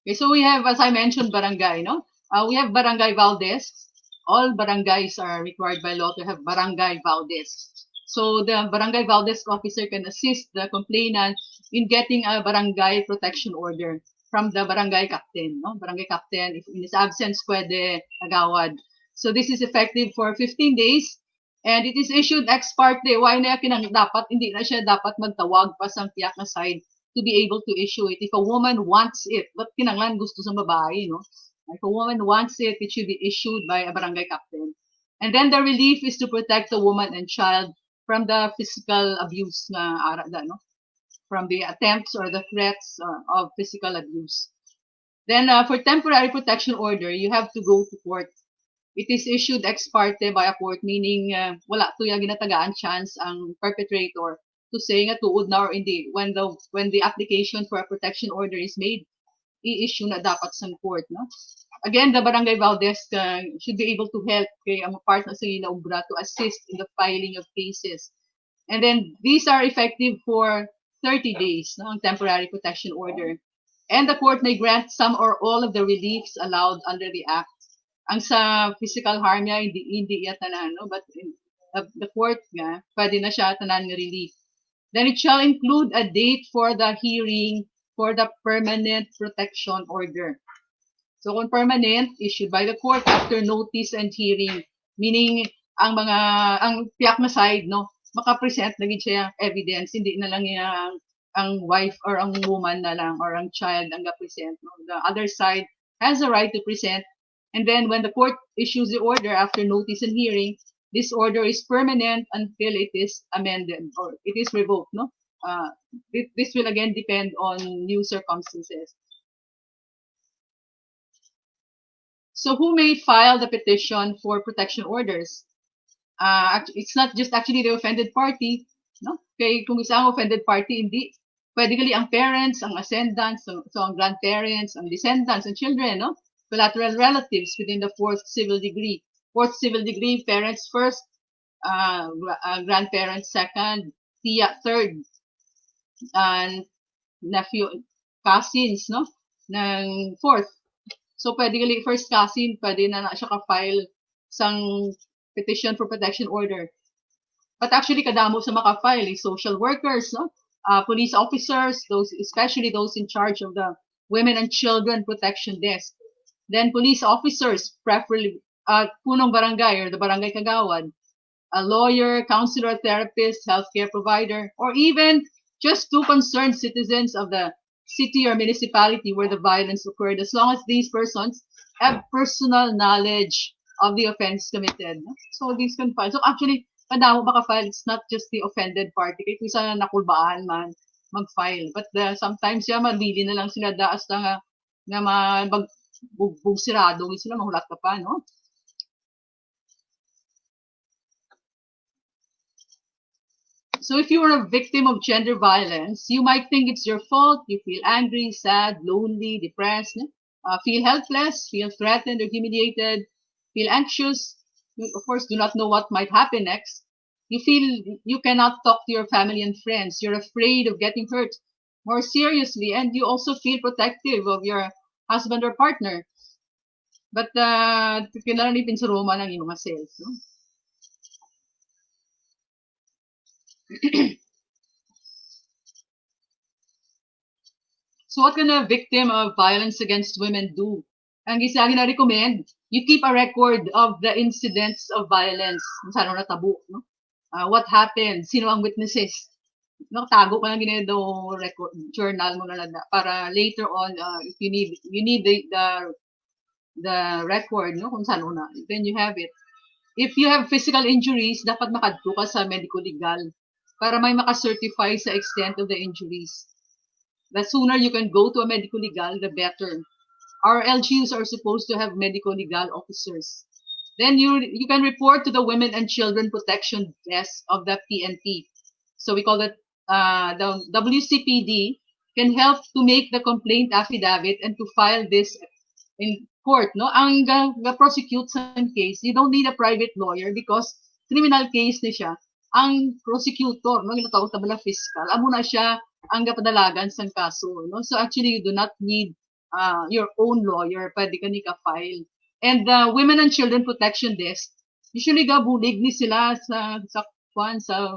S13: Okay, so we have, as I mentioned, barangay, no? We have Barangay Valdez. All barangays are required by law to have Barangay Valdez. So the Barangay Valdez officer can assist the complainant in getting a barangay protection order from the barangay captain, no? Barangay captain, if in his absence, pwede agawad. So this is effective for 15 days, and it is issued ex parte. Why na dapat, hindi na siya dapat magtawag pa sa tiyak na side to be able to issue it. If a woman wants it, but kinanglan gusto sa babae, no? If a woman wants it, it should be issued by a barangay captain. And then the relief is to protect the woman and child from the physical abuse no? From the attempts or the threats of physical abuse. Then for temporary protection order, you have to go to court. It is issued ex parte by a court, meaning wala to yung ginatagaan chance ang perpetrator to say nga tuod na or hindi. When the application for a protection order is made, i-issue na dapat sa court, no? Again, the Barangay Valdez should be able to help kay ang part na sa obra to assist in the filing of cases. And then these are effective for 30 days, no, ang temporary protection order. And the court may grant some or all of the reliefs allowed under the Act. Ang sa physical harm niya, hindi iya tanan, no? But the court nga, pwede na siya tanan ng relief. Then it shall include a date for the hearing for the permanent protection order. So kung permanent, issued by the court after notice and hearing, meaning ang tiyak na side, no, makapresent na gid siya evidence, hindi na lang ang wife or ang woman na lang or ang child ang ga-present. No? The other side has a right to present, and then when the court issues the order after notice and hearing, this order is permanent until it is amended or it is revoked. No, this will again depend on new circumstances. So who may file the petition for protection orders? It's not just actually the offended party, no? Kaya kung isang offended party, hindi. Pwede gali ang parents, ang ascendants, so ang grandparents, ang descendants, and children, no? Collateral relatives within the fourth civil degree. Fourth civil degree, parents first, grandparents second, tiya third, and nephew, cousins, no? Ng fourth. So, pwede gali first cousin, pwede na siya ka-file sang petition for protection order. But actually, kadamo sa maka-file is social workers, no? Police officers, especially those in charge of the Women and Children Protection Desk. Then police officers, preferably punong barangay or the barangay kagawad, a lawyer, counselor, therapist, healthcare provider, or even just two concerned citizens of the city or municipality where the violence occurred, as long as these persons have personal knowledge of the offense committed. So these can file. So actually, kadamo maka-file, it's not just the offended party. Kaya kung isa nakulbaan man, mag-file. But sometimes mabili na lang sila daas na bugbog sirado, sila mahulat ka pa, no? So if you are a victim of gender violence, you might think it's your fault. You feel angry, sad, lonely, depressed, feel helpless, feel threatened or humiliated, feel anxious. You, of course, do not know what might happen next. You feel you cannot talk to your family and friends. You're afraid of getting hurt more seriously, and you also feel protective of your husband or partner. But kailangan ipin sa Roma ng iyong self. No? So what can a victim of violence against women do? Ang isa na recommend, you keep a record of the incidents of violence. Saan na tabo, no? What happened? Sino ang witnesses? No, tago ka lang ginado record journal mo na para later on if you need the record, no, kung saan na, then you have it. If you have physical injuries, dapat makadto ka sa medico legal para may maka-certify sa extent of the injuries. The sooner you can go to a medico legal, the better. Our LGUs are supposed to have medico legal officers. Then you can report to the Women and Children Protection Desk of the PNP. So we call it the WCPD can help to make the complaint affidavit and to file this in court. No, ang prosecute sa case, you don't need a private lawyer because criminal case na siya. Ang prosecutor, no, ginatawag tabala fiscal, amo na siya ang gapadalagan sa kaso, no? So actually you do not need your own lawyer, pwede ka ni ka-file. And the Women and Children Protection Desk, usually gabulig ni sila sa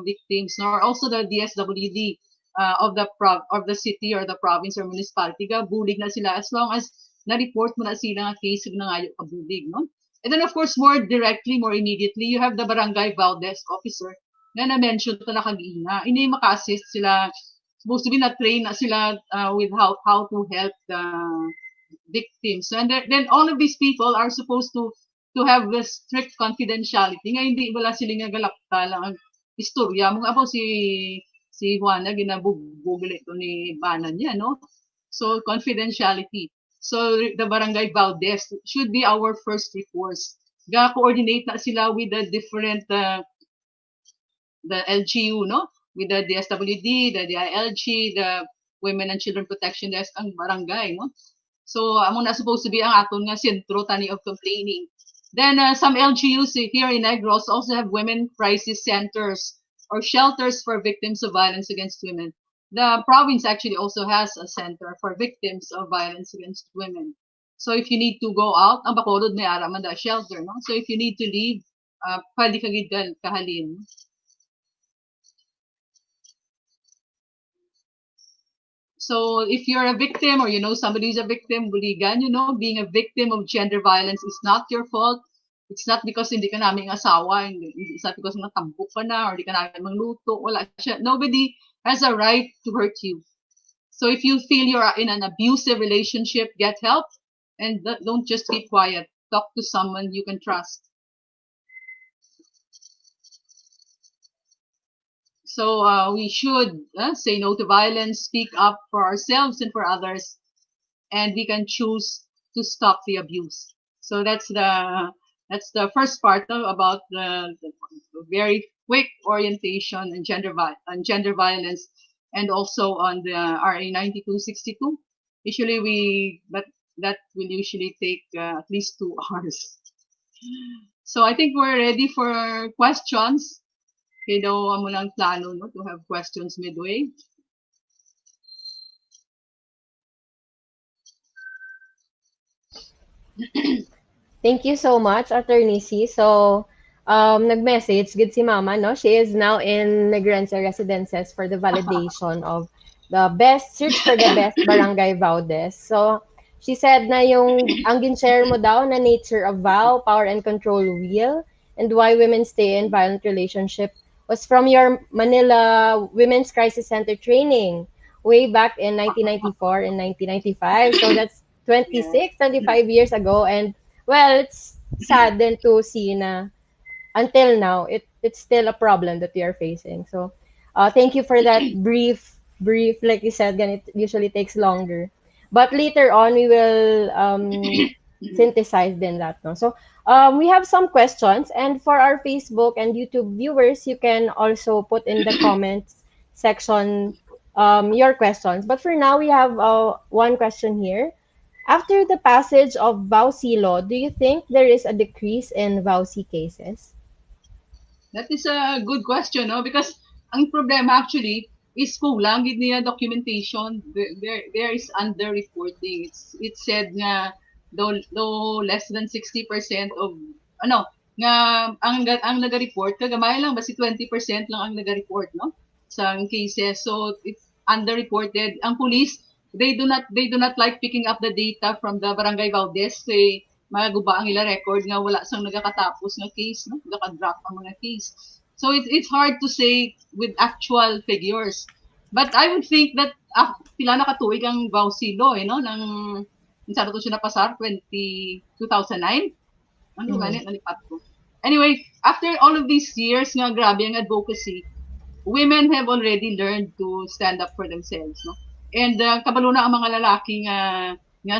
S13: victims, no? Or also the DSWD of the city or the province or municipality, gabulig na sila as long as na-report mo na sila nga case na ngayon kabulig, no? And then of course, more directly, more immediately, you have the Barangay VAWC desk officer na na-mention ito na kag-ina. Ini maka-assist sila, supposed to be na-train na sila with how to help the victims. And then all of these people are supposed to have the strict confidentiality. Nga hindi wala sila nga galakta lang ang istorya. Mga po si Juana, ginabugbog ito ni Banan niya, no? So, confidentiality. So, the Barangay VAWC desk should be our first recourse. Ga-coordinate na sila with the different the LGU, no? With the DSWD, the DILG, the Women and Children Protection Desk, ang barangay, no? So, amo na supposed to be ang aton nga sentro tani of complaining. Then, some LGUs here in Negros also have women crisis centers or shelters for victims of violence against women. the province actually also has a center for victims of violence against women. So if you need to go out, ang bakolod may ara man da shelter, no? So if you need to leave, pwede ka gid kahalin. So if you're a victim or you know somebody who's a victim, buligan, being a victim of gender violence is not your fault. It's not because hindi ka namin asawa, it's not because natambok ka na or hindi ka namin mangluto, wala siya. Nobody has a right to hurt you. So if you feel you're in an abusive relationship, get help and don't just keep quiet. Talk to someone you can trust. So we should say no to violence, speak up for ourselves and for others, and we can choose to stop the abuse. So that's the first part about the very quick orientation on gender violence, and also on the RA 9262. Usually that will usually take at least 2 hours. So I think we're ready for questions. Okay, daw mo lang plano to have questions midway.
S12: Thank you so much, Attorney C. So, nag-message, good si Mama, no? She is now in Negros Residences for the validation of the best, search for the best Barangay VAWC. So, she said na ang gin-share mo daw na nature of vow, power and control wheel, and why women stay in violent relationship was from your Manila Women's Crisis Center training way back in 1994 and 1995. So, that's 25 years ago. And well, it's sad then to see na until now it's still a problem that we are facing. So thank you for that brief like you said, it usually takes longer. But later on we will synthesize then that. No? So we have some questions, and for our Facebook and YouTube viewers, you can also put in the comments section your questions. But for now, we have one question here. After the passage of VAWC law, do you think there is a decrease in VAWC cases?
S13: That is a good question, no? Because ang problema actually is kulang gid niya documentation. There is under-reporting. It said nga though less than 60% of nga ang naga-report kagamay lang basi 20% lang ang naga-report, no? Sa cases. So it's under-reported. Ang police, they do not like picking up the data from the Barangay Valdez. Magaguba ang ila record nga wala sang nagakatapos nga case, no? Nagaka-drop ang mga case. So it's hard to say with actual figures. But I would think that pila na katuig ang VAWC law, no? Nang saan to siya napasar 2009. Ano ba ni nalipat ko. Anyway, after all of these years nga grabe ang advocacy, women have already learned to stand up for themselves, no? And kabalo na ang mga lalaki nga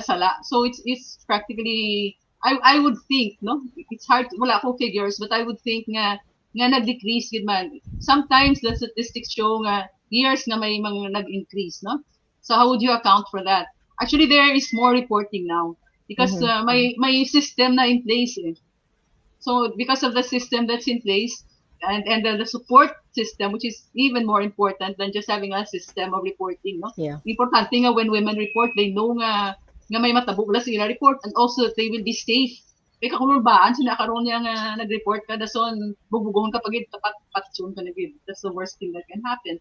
S13: sala. So it's practically I would think, no? It's hard, wala ko figures, but I would think nga nag-decrease gid man. Sometimes the statistics show nga years nga may mga nag-increase, no? So how would you account for that? Actually, there is more reporting now because may system na in place. So because of the system that's in place and the support system, which is even more important than just having a system of reporting, no?
S12: Yeah.
S13: Importante nga when women report, they know nga may matabo wala sila report, and also that they will be safe. Kaya kakulubaan, sinakaroon niya nga nag-report ka, dason bubugong ka pagid, patsun ka nagid. That's the worst thing that can happen.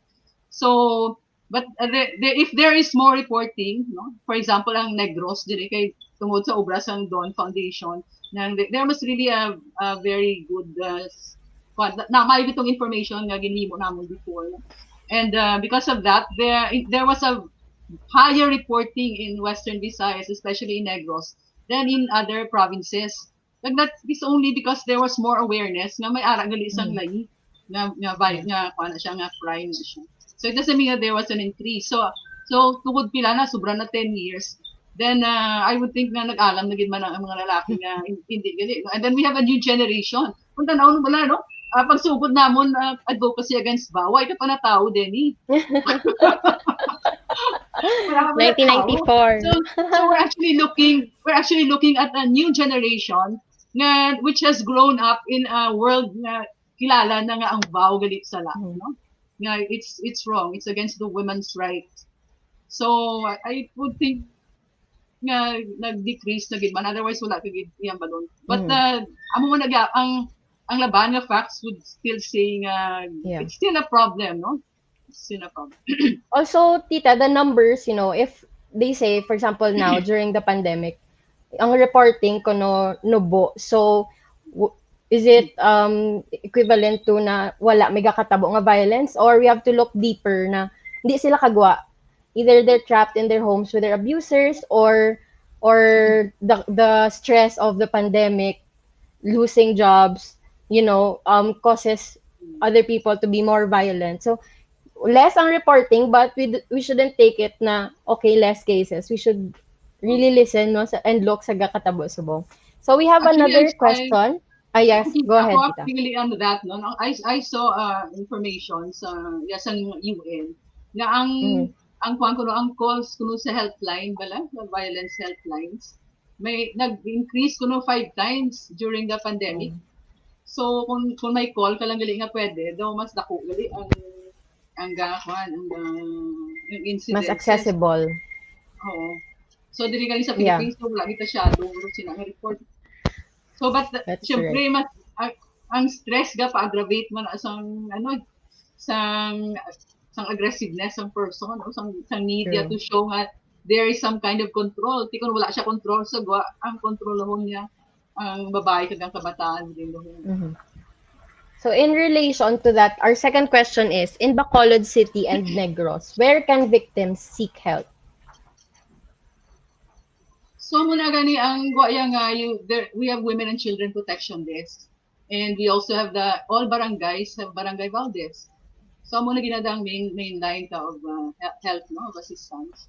S13: So, but if there is more reporting, no? For example, ang Negros, dire kay tungod sa obra sang Dawn Foundation, there was really a very good na may bitong information nga ginhimo namon before. No? And because of that, there was a higher reporting in Western Visayas, especially in Negros, than in other provinces. Like that is only because there was more awareness nga may ara gali isang lahi nga kuana siya nga crime na siya. So it doesn't mean that there was an increase. So tungod pila na sobra na 10 years. Then I would think na nag-alam na gid man ang mga lalaki nga hindi gali. And then we have a new generation. Kung tanaw bala, no? Pagsugod namon advocacy against VAWA, ito pa na tao din
S12: 1994.
S13: So we're actually looking at a new generation which has grown up in a world na kilala na nga ang VAW galit sa lahat, no? nga it's wrong. It's against the women's rights. So I would think nga nag-decrease na gid man, otherwise wala kay gid iyang balon. But amo man ang laban nga facts would still say nga it's still a problem, no? It's still a problem.
S12: Also, tita, the numbers, you know, if they say, for example, now during the pandemic, ang reporting ko nubo. So, is it equivalent to na wala may katabo nga violence, or we have to look deeper na hindi sila kagwa? Either they're trapped in their homes with their abusers, or the stress of the pandemic, losing jobs, you know, causes other people to be more violent. So, less ang reporting, but we shouldn't take it na okay, less cases. We should really listen, no, and look sa gakatabo subong. So we have
S13: Actually,
S12: another question. Yes, go ahead,
S13: ako
S12: Tita.
S13: actually on that, no, I saw information sa UN na ang kuan kuno ang calls kuno sa helpline bala, sa violence helplines, may nag-increase kuno 5 times during the pandemic. So kung may call ka lang gali nga pwede, daw mas dako gali ang incidences.
S12: Mas accessible.
S13: Oo. So dili gali sa Philippines, so wala kita shadow pero sila nga report. So but syempre mas ang stress ga pa-aggravate man sang sang aggressiveness ng person, no? sang media to show nga there is some kind of control. Ti kun wala siya control sa gwa, ang kontrolahon niya ang babae kag ang kabataan din doon.
S12: So in relation to that, our second question is, in Bacolod City and Negros, where can victims seek help?
S13: So muna gani ang guaya nga we have women and children protection desk, and we also have all barangays have barangay Valdez. So muna ginadang main line of help, no, of assistance.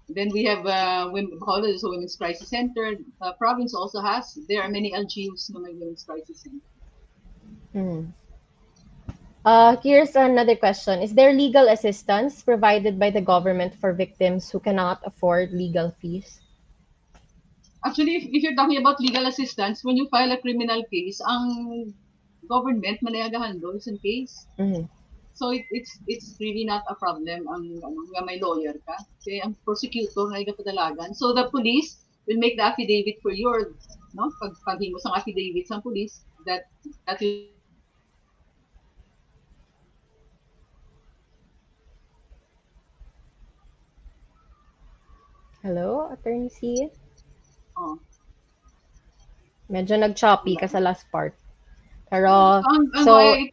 S13: Then we have Bacolod, so Women's Crisis Center. Province also has. There are many LGUs na may Women's Crisis Center.
S12: Here's another question. Is there legal assistance provided by the government for victims who cannot afford legal fees?
S13: Actually, if you're talking about legal assistance, when you file a criminal case, ang government manayaga-handle sa case. So it's really not a problem nga may lawyer ka. Kasi ang prosecutor na ipapadalagan. So the police will make the affidavit for your, no, paghimo sang affidavit sa police that will.
S12: Hello, Attorney C?
S13: Oh.
S12: Medyo nag-choppy ka sa last part. Pero,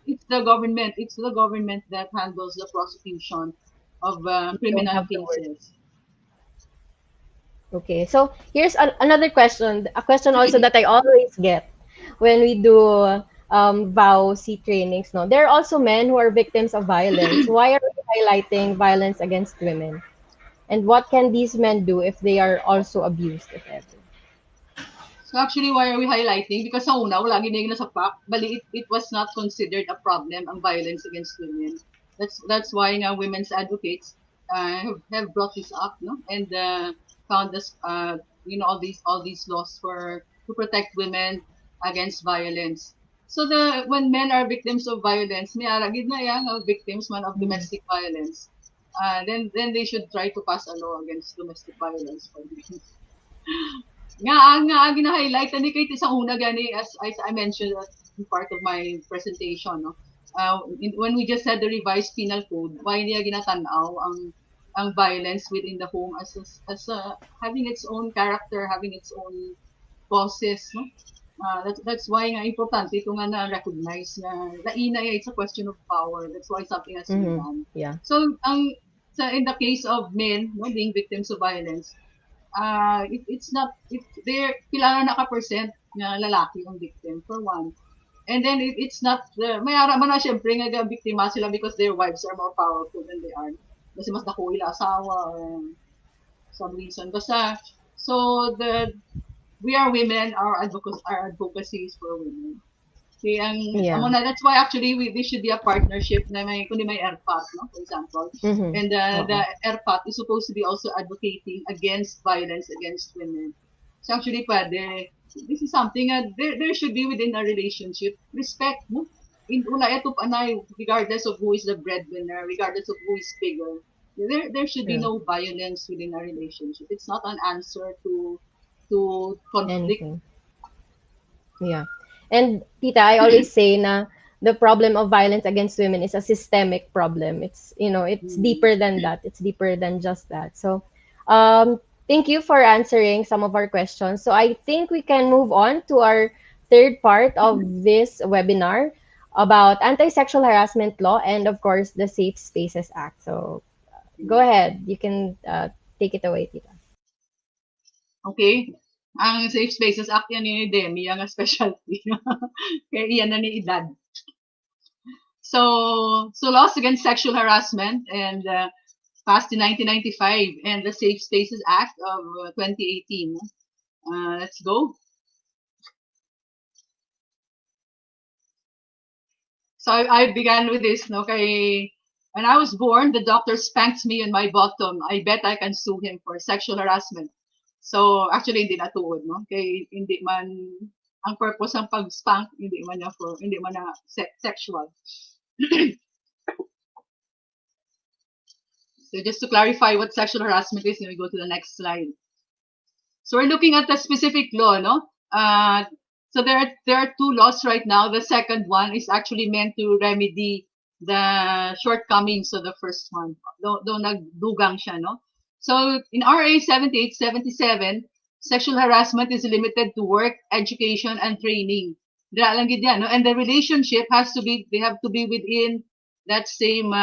S13: it's the government that handles the prosecution of criminal cases.
S12: Okay, so here's another question. A question also that I always get when we do VAWC trainings. No, there are also men who are victims of violence. Why are we highlighting violence against women? And what can these men do if they are also abused, if ever?
S13: So actually, why are we highlighting? Because sa una, wala ginigna sa PAC, bali it was not considered a problem ang violence against women. That's why nga women's advocates have brought this up, no, and found this all these laws to protect women against violence. So when men are victims of violence, may aragid na yang victims man of domestic violence. Then they should try to pass a law against domestic violence for women. Nga gina-highlight ani kay isang una gani as I mentioned in part of my presentation, no. When we just said the revised penal code, why niya ginatanaw ang violence within the home as having its own character, having its own causes, no. That's why nga importante ito nga na-recognize na it's a question of power. That's why something has to be done.
S12: Yeah.
S13: So in the case of men, no, being victims of violence, they're kailangan naka-percent na lalaki ang victim for one. And then it's not may araman na syempre nga biktima sila because their wives are more powerful than they are. Kasi mas dako ila asawa or some reason. Basta so we are women, our advocacy is for women. Okay, that's why actually this should be a partnership na kundi may ERPAT, no, for example. And the ERPAT is supposed to be also advocating against violence against women. So actually this is something there should be within a relationship respect, no? in una ito panay, regardless of who is the breadwinner, regardless of who is bigger, there should be no violence within a relationship. It's not an answer to conflict.
S12: Anything. Yeah. And Tita, I always say na the problem of violence against women is a systemic problem. It's, you know, it's deeper than that. It's deeper than just that. So, thank you for answering some of our questions. So I think we can move on to our third part of this webinar about anti-sexual harassment law and of course the Safe Spaces Act. So go ahead. You can take it away, Tita.
S13: Okay? Ang Safe Spaces Act yan ni Demi, ang specialty. Kaya iyan na ni edad. So laws against sexual harassment and passed in 1995 and the Safe Spaces Act of 2018. Let's go. So I began with this, no? Kay, when I was born, the doctor spanked me on my bottom. I bet I can sue him for sexual harassment. So actually hindi na tuod, no? Kay hindi man ang purpose ng pag-spank, hindi man na sexual. So just to clarify what sexual harassment is, we go to the next slide. So we're looking at the specific law, no? So there are two laws right now. The second one is actually meant to remedy the shortcomings of the first one. Though nagdugang siya, no? So in RA 7877, sexual harassment is limited to work, education, and training. Dira lang gid yan, no? And the relationship they have to be within that same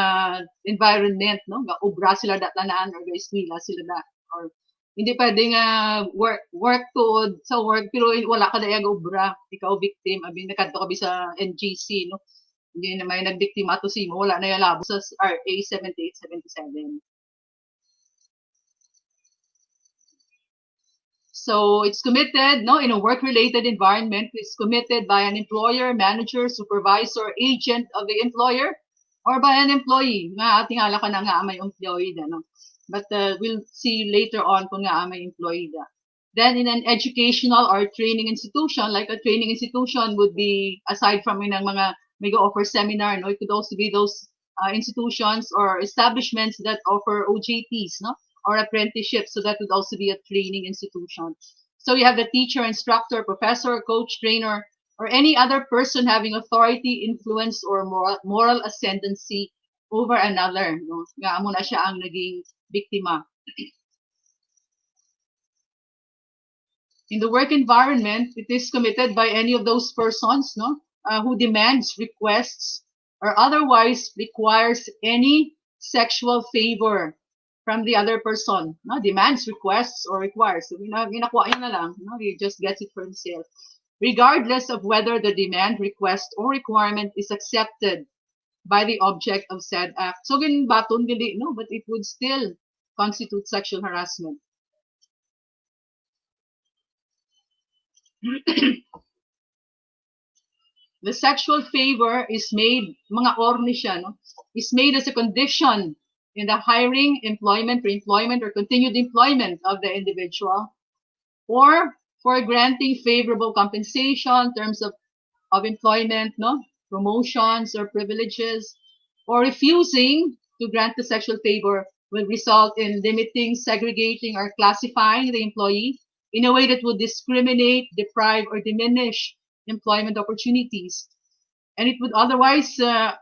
S13: environment, no? Ga-obra sila datanan or ga-eskwela sila da. Or hindi pwedeng work to sa work pero wala ka dayag obra, ikaw victim, abi nakadto ka sa NGC, no? Hindi na may nagbiktima to si mo, wala na yung labo sa RA 7877. So it's committed, no, in a work-related environment, it's committed by an employer, manager, supervisor, agent of the employer, or by an employee. Nga ating ala ka na nga may employee da, no? But we'll see later on kung nga may employee da. Then in an educational or training institution, like a training institution would be, aside from yung mga may offer seminar, no, it could also be those institutions or establishments that offer OJTs, no, or apprenticeships. So that would also be a training institution. So you have the teacher, instructor, professor, coach, trainer, or any other person having authority, influence, or moral ascendancy over another. No? Nga mo na siya ang naging biktima. In the work environment, it is committed by any of those persons, no, who demands, requests, or otherwise requires any sexual favor from the other person, no, demands, requests, or requires. So ginakuha niya na lang, no, he just gets it for himself, regardless of whether the demand, request, or requirement is accepted by the object of said act. So baton gali, no, but it would still constitute sexual harassment. The sexual favor is made, mga orni siya, no, is made as a condition in the hiring, employment, re-employment, or continued employment of the individual, or for granting favorable compensation, terms of employment, no, promotions or privileges, or refusing to grant the sexual favor will result in limiting, segregating, or classifying the employee in a way that would discriminate, deprive, or diminish employment opportunities. And it would otherwise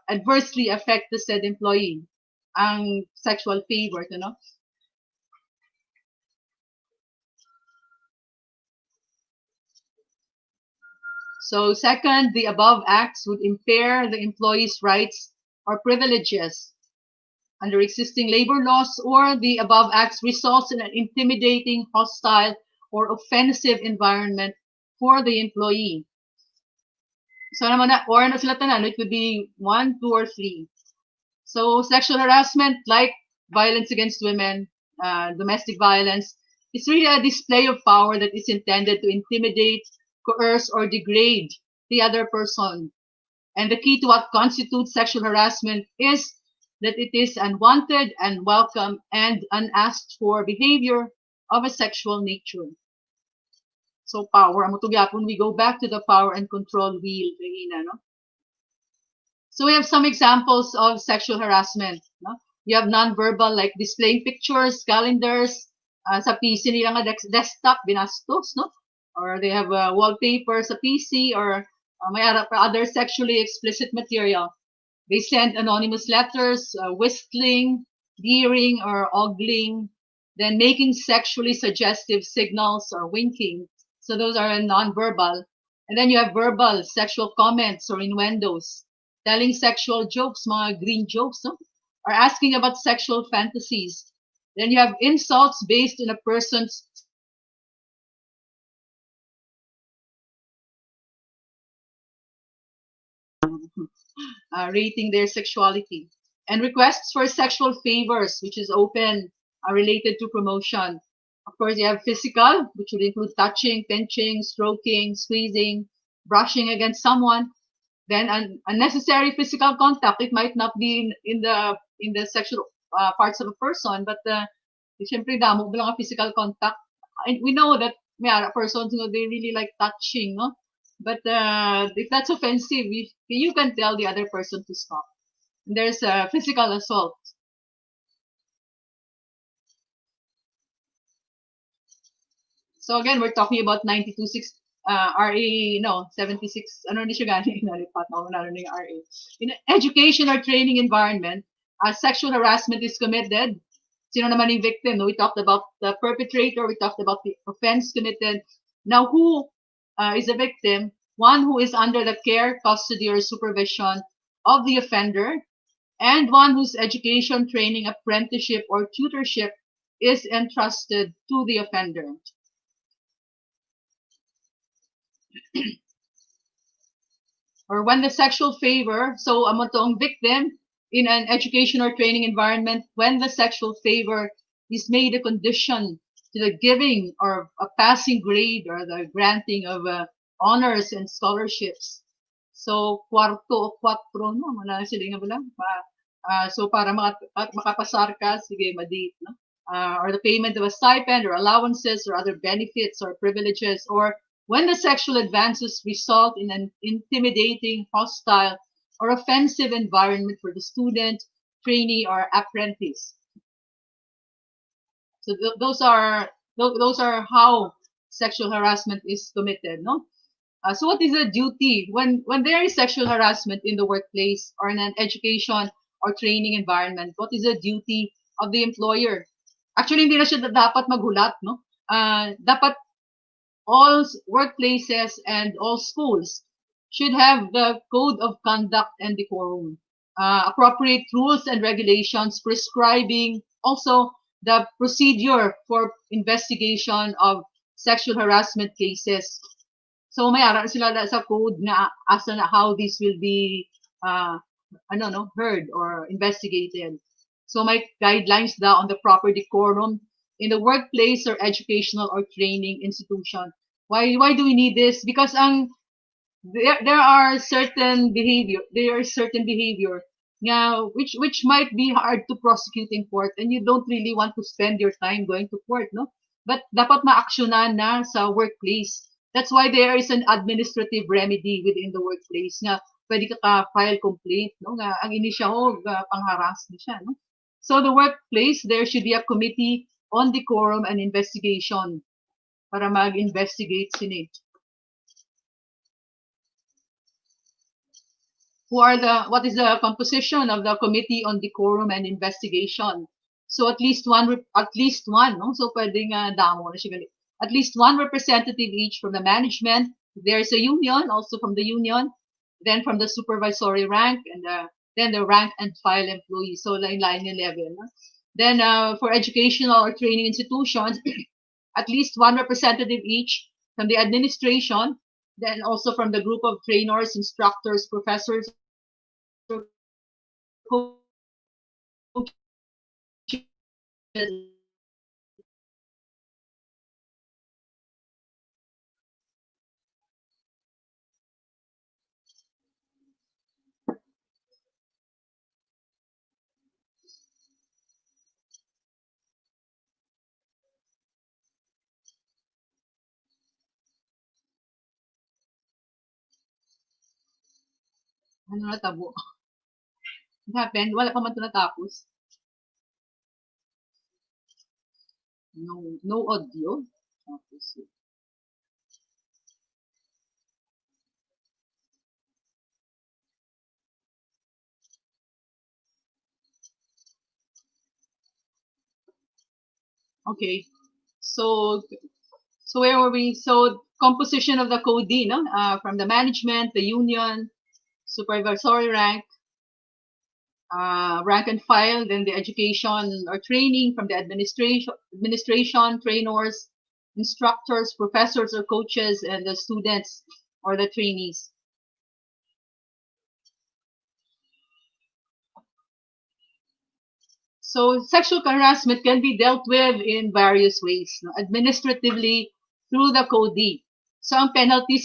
S13: adversely affect the said employee. Ang sexual favor, you know. So second, the above acts would impair the employee's rights or privileges under existing labor laws, or the above acts results in an intimidating, hostile, or offensive environment for the employee. So naman na, or na sila tanan, it could be 1, 2, or 3. So sexual harassment, like violence against women, domestic violence, is really a display of power that is intended to intimidate, coerce, or degrade the other person. And the key to what constitutes sexual harassment is that it is unwanted, unwelcome, and unasked for behavior of a sexual nature. So power, amo to gyapon, we go back to the power and control wheel, no? So we have some examples of sexual harassment. No? You have nonverbal like displaying pictures, calendars, sa PC nila nga desktop, binastos, no? Or they have wallpaper sa PC or may other sexually explicit material. They send anonymous letters, whistling, leering, or ogling, then making sexually suggestive signals or winking. So those are nonverbal. And then you have verbal, sexual comments or innuendos, telling sexual jokes, mga green jokes, no? Or asking about sexual fantasies. Then you have insults based on a person's rating their sexuality, and requests for sexual favors, which is open, related to promotion. Of course, you have physical, which would include touching, pinching, stroking, squeezing, brushing against someone. Then unnecessary physical contact. It might not be in the sexual parts of a person, but siyempre damo lang ang physical contact. And we know that may persons, you know, they really like touching, no? But if that's offensive, you can tell the other person to stop. And there's physical assault. So again, we're talking about 92.6 RA, no, 76, ano na siya gani, nalipat ako, narinig yung RA. In education or training environment, sexual harassment is committed. Sino naman yung victim? No? We talked about the perpetrator, we talked about the offense committed. Now, who is the victim? One who is under the care, custody, or supervision of the offender, and one whose education, training, apprenticeship, or tutorship is entrusted to the offender. Or when the sexual favor, so amo toong victim in an education or training environment, when the sexual favor is made a condition to the giving or a passing grade or the granting of honors and scholarships. So, cuarto o cuatro, no? Mana sila nga ba lang? So, para makapasar ka, sige, madate, no? Or the payment of a stipend or allowances or other benefits or privileges, or when the sexual advances result in an intimidating, hostile, or offensive environment for the student, trainee, or apprentice. So those are how sexual harassment is committed, no? So what is the duty when there is sexual harassment in the workplace or in an education or training environment? What is the duty of the employer? Actually, hindi na siya dapat maghulat, no? Dapat all workplaces and all schools should have the code of conduct and decorum, appropriate rules and regulations prescribing also the procedure for investigation of sexual harassment cases. So may aral sila sa code na asa na how this will be heard or investigated. So may guidelines daw on the proper decorum in the workplace or educational or training institution. Why do we need this? Because there are certain behavior which might be hard to prosecute in court, and you don't really want to spend your time going to court, no? But dapat maaksyonan na sa workplace. That's why there is an administrative remedy within the workplace nga pwede ka file complaint, no? Nga ang ini siya pang-harass ni siya, no? So the workplace, there should be a committee on decorum and investigation para mag-investigate sini. What is the composition of the committee on decorum and investigation? So at least one, no? So pwedeng damo na siya gali. At least one representative each from the management. There's a union, also from the union, then from the supervisory rank, and then the rank and file employees. So line 11. No? Then for educational or training institutions, at least one representative each from the administration, then also from the group of trainers, instructors, professors, coaches. Ano na tabo? What happened? Wala pa man ito natapos. No audio. Okay. So where were we? So composition of the code, no? From the management, the union, supervisory rank, rank and file, then the education or training from the administration, trainers, instructors, professors or coaches, and the students or the trainees. So sexual harassment can be dealt with in various ways, no? Administratively through the CODE. So ang penalty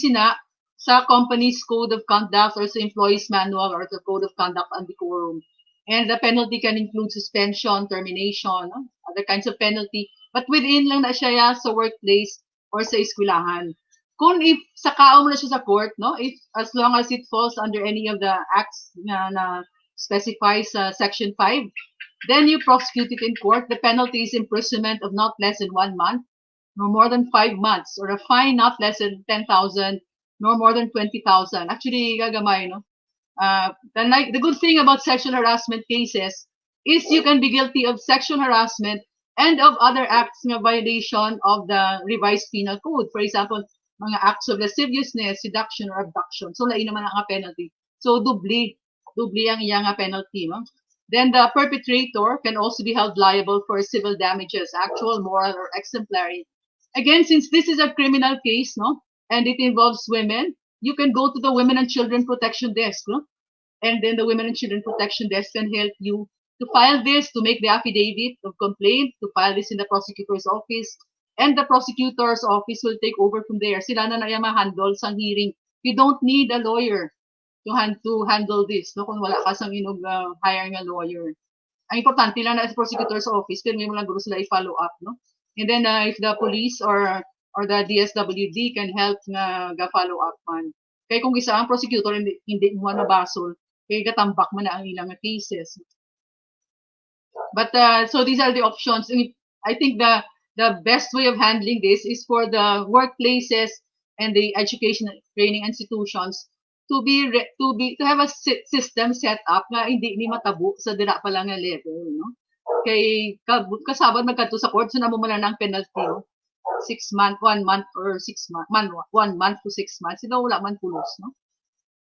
S13: sa company's code of conduct or sa employee's manual or the code of conduct and decorum. And the penalty can include suspension, termination, no? Other kinds of penalty. But within lang na siya sa workplace or sa eskwelahan. Kung if sakao mo na siya sa court, no? If as long as it falls under any of the acts na specifies Section 5, then you prosecute it in court. The penalty is imprisonment of not less than 1 month, nor more than 5 months, or a fine not less than 10,000, nor more than 20,000. Actually, gagamay, no? The good thing about sexual harassment cases is you can be guilty of sexual harassment and of other acts ng violation of the revised penal code. For example, mga acts of lasciviousness, seduction, or abduction. So, lain naman ang penalty. So, dubli ang iyang penalty, no? Then the perpetrator can also be held liable for civil damages, actual, moral, or exemplary. Again, since this is a criminal case, no, and it involves women, you can go to the Women and Children Protection Desk, no? And then the Women and Children Protection Desk can help you to file this, to make the affidavit of complaint, to file this in the prosecutor's office, and the prosecutor's office will take over from there. Sila na ma-handle sa hearing. You don't need a lawyer to handle this, no? Kung wala ka sang hiring a lawyer. Ang importante lang na sa prosecutor's office, pero may mo lang guro sila i-follow up, no? And then if the police or the DSWD can help nga ga-follow up man. Kaya kung isa ang prosecutor hindi mo nabasol, kaya gatambak man na ang ilang cases. But so these are the options. I think the best way of handling this is for the workplaces and the education training institutions to have a system set up na hindi ni matabo sa dira pa lang nga level, no? Kay kasabot magkadto sa court so namo man ang penalty, no? 6 months, 1 month or 6 months, 1 month to 6 months. Sino wala man pulos, no?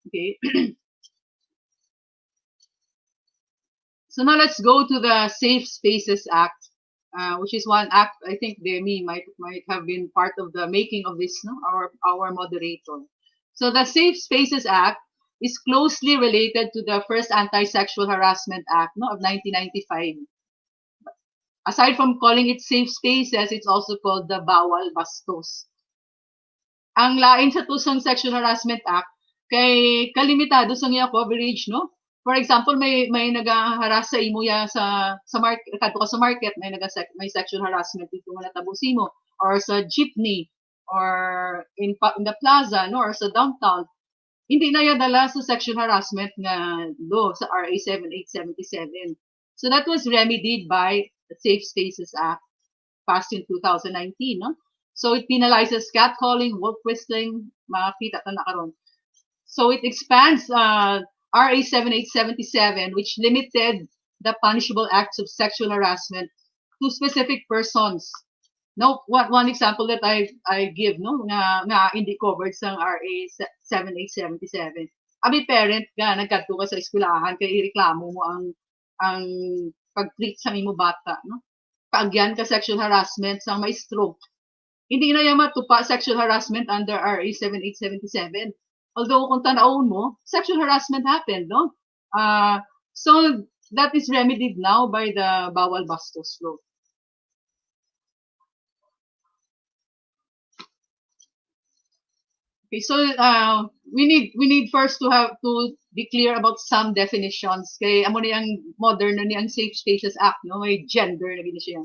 S13: Okay. So now let's go to the Safe Spaces Act, which is one act I think Demi might have been part of the making of this, no? Our moderator. So the Safe Spaces Act is closely related to the first Anti-Sexual Harassment Act, no, of 1995. Aside from calling it safe spaces, it's also called the Bawal Bastos. Ang lain sa tusang Sexual Harassment Act kay kalimitado sa iya coverage, no? For example, may nagaharas sa imo ya sa market, kadto ka sa market, may sexual harassment dito nga natabusi mo, or sa jeepney, or in the plaza, no, or sa downtown. Hindi na yan dala sa sexual harassment nga law sa RA 7877. So that was remedied by the Safe Spaces Act passed in 2019, no? So it penalizes catcalling, wolf whistling, mga kita na karon. So it expands RA 7877, which limited the punishable acts of sexual harassment to specific persons. No, one example that I give, no, nga hindi covered sa RA 7877. Abi parent nga nagkadto ka sa eskwelahan kay ireklamo mo ang pag-treat sa imo bata, no? Paagyan ka sexual harassment sa may stroke. Hindi na yan matupa sexual harassment under RA 7877. Although kung tanawon mo, sexual harassment happened, no? So that is remedied now by the Bawal Bastos law. Okay, so we need first to be clear about some definitions. Kay amo na yung modern na niyang Safe Spaces Act, no? May gender na siya.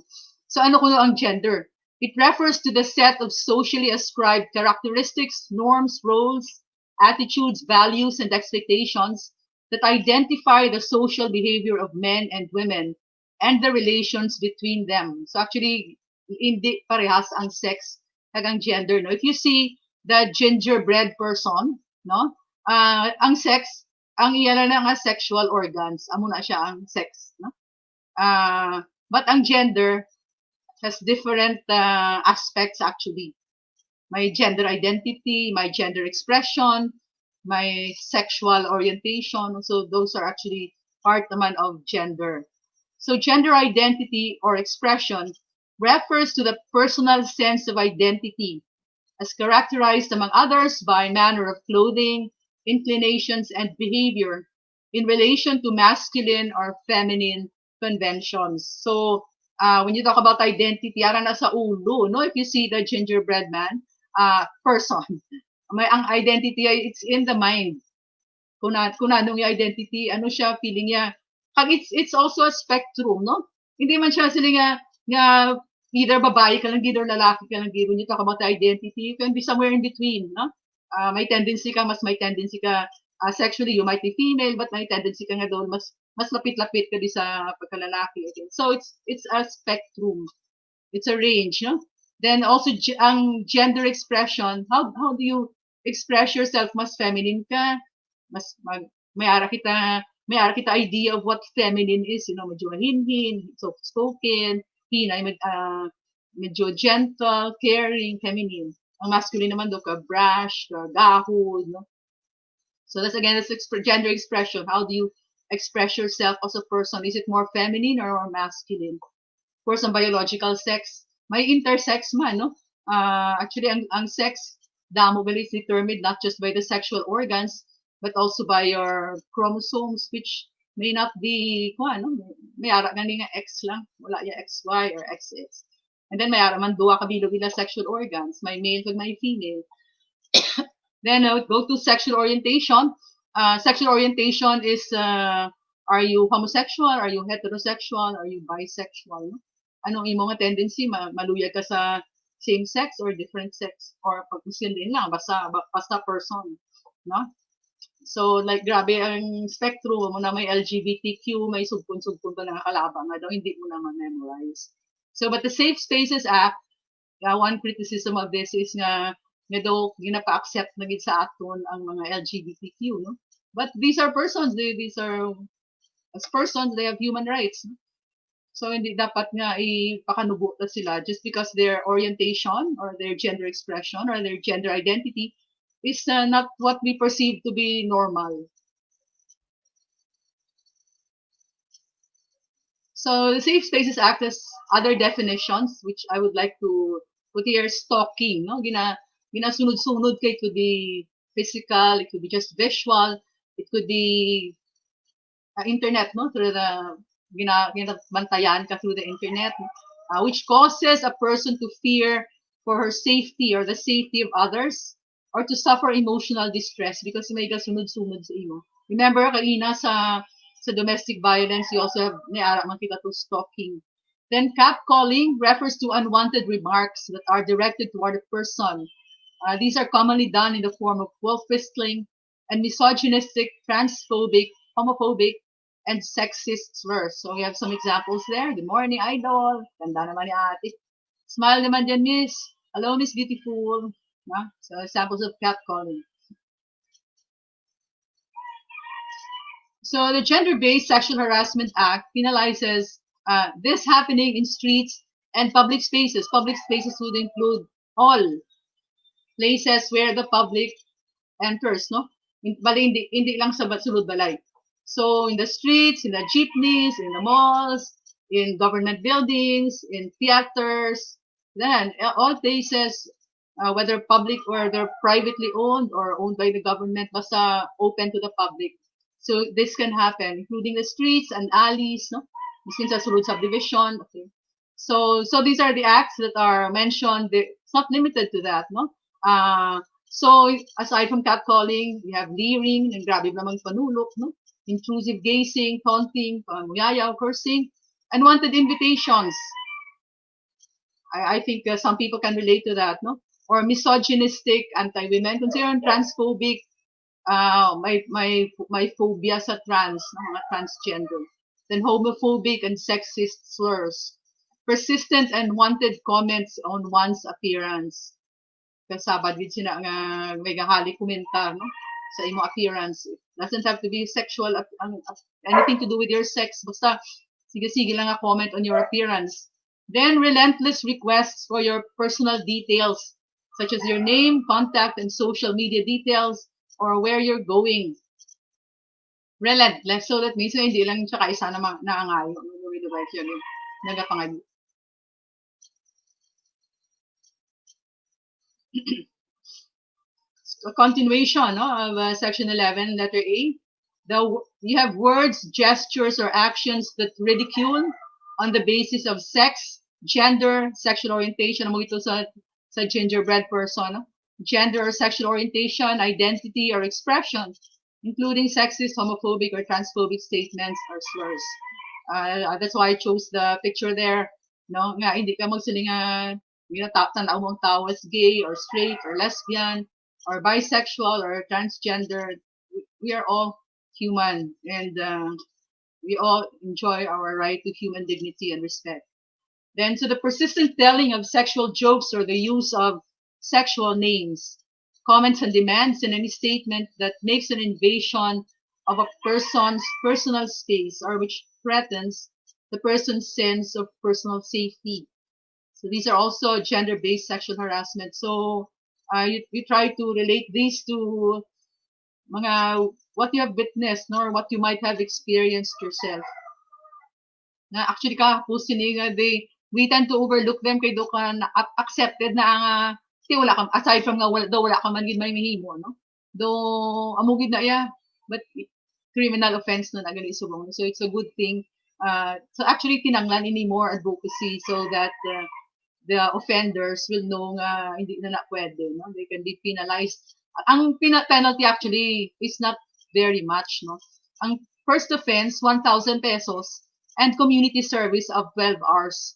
S13: So ano kuno ang gender? It refers to the set of socially ascribed characteristics, norms, roles, attitudes, values, and expectations that identify the social behavior of men and women and the relations between them. So actually, hindi parehas ang sex kag ang gender, no? If you see the gingerbread person, no? Ang sex, ang iyan na nga sexual organs, amo na siya ang sex, no? But ang gender has different aspects actually. My gender identity, my gender expression, my sexual orientation. So those are actually part naman of gender. So gender identity or expression refers to the personal sense of identity as characterized among others by manner of clothing, inclinations, and behavior in relation to masculine or feminine conventions. So when you talk about identity, ara na sa ulo, no? If you see the gingerbread man, person, ang identity ay it's in the mind. Kung anong yung identity, ano siya, feeling niya. It's also a spectrum, no? Hindi man siya sila nga either babae ka lang, either lalaki ka lang, when you talk about identity, you can be somewhere in between, no? May tendency ka sexually, you might be female, but may tendency ka nga doon, mas lapit-lapit ka di sa pagkalalaki. Okay? So it's a spectrum. It's a range, no? Then also ang gender expression, how do you express yourself? Mas feminine ka, may ara kita idea of what feminine is, you know, medyo mahinhin, soft-spoken, hinay, medyo gentle, caring, feminine. Ang masculine naman do ka brash, ka gahod, no? So that's gender expression. How do you express yourself as a person? Is it more feminine or more masculine? Of course, ang biological sex, may intersex man, no? Actually, ang sex, damo is determined not just by the sexual organs, but also by your chromosomes, which may not be, no? May ara gani nga X lang, wala ya XY or XX. And then may ara man duwa kabilo bila sexual organs, may male kag may female. Then go to sexual orientation. Sexual orientation is, are you homosexual? Are you heterosexual? Are you bisexual? No? Anong imong nga tendency? Maluyag ka sa same sex or different sex? Or pag din lang, basta person. No? So, like, grabe ang spectrum mo na may LGBTQ, may sugpon-sugpon ka na kalabang, daw hindi mo na ma-memorize. So, but the Safe Spaces Act, one criticism of this is nga daw ginapa-accept na gid sa aton ang mga LGBTQ, no? But these are persons, as persons, they have human rights. No? So, hindi dapat nga ipakanubo na sila just because their orientation or their gender expression or their gender identity is not what we perceive to be normal. So the Safe Spaces Act has other definitions, which I would like to put here. Stalking, no? Ginasunod-sunod kay, it could be physical, it could be just visual, it could be internet, no? Through the ginabantayan ka through the internet, which causes a person to fear for her safety or the safety of others, or to suffer emotional distress because may gasunod-sunod sa imo. Remember, kanina sa domestic violence, you also have niara man kita to stalking. Then catcalling refers to unwanted remarks that are directed toward a person. These are commonly done in the form of wolf-whistling and misogynistic, transphobic, homophobic, and sexist slurs. So we have some examples there. Good morning, idol. Ganda naman ni ate. Smile naman dyan, miss. Hello, miss beautiful. So examples of catcalling. So the Gender-Based Sexual Harassment Act penalizes this happening in streets and public spaces. Public spaces would include all places where the public enters, no? Bali, hindi lang sa sulod balay. So in the streets, in the jeepneys, in the malls, in government buildings, in theaters, then all places, whether public or they're privately owned or owned by the government, basta open to the public. So this can happen, including the streets and alleys, no? Miskin sa sulod subdivision. Okay. So these are the acts that are mentioned. It's not limited to that, no? So aside from catcalling, we have leering, and grabe namang panulok, no? Intrusive gazing, taunting, muyayaw, cursing, unwanted invitations. I think some people can relate to that, no? Or misogynistic, anti-women, considered transphobic, my phobia sa mga transgender. Then homophobic and sexist slurs. Persistent and wanted comments on one's appearance. Kasabad din sila nga may gahali komentar no sa imo appearance. It doesn't have to be sexual, anything to do with your sex. Basta sige-sige lang nga comment on your appearance. Then relentless requests for your personal details, such as your name, contact, and social media details, or where you're going. Relentless. So that means na hindi lang siya kaisa na naangayo. Nagapangagi. A continuation no, of section 11, letter A. You have words, gestures, or actions that ridicule on the basis of sex, gender, sexual orientation. Mo ito sa gingerbread person. No? Gender or sexual orientation, identity, or expression, including sexist, homophobic, or transphobic statements or slurs. That's why I chose the picture there. No, nga hindi ka magsiling tanaw mong tao as gay or straight or lesbian or bisexual or transgender. We are all human, and we all enjoy our right to human dignity and respect. Then to the persistent telling of sexual jokes or the use of sexual names, comments and demands in any statement that makes an invasion of a person's personal space or which threatens the person's sense of personal safety. So these are also gender-based sexual harassment. So you try to relate these to what you have witnessed or what you might have experienced yourself. Na actually we tend to overlook them kay do ka accepted na wala ka, aside from wala ka man gid may mahimo no. Do amugid na but criminal offense no nagali subong. So it's a good thing. So actually tinanglan ini more advocacy so that the offenders will know nga hindi na pwede no. They can be penalized. Ang penalty actually is not very much no. Ang first offense 1,000 pesos and community service of 12 hours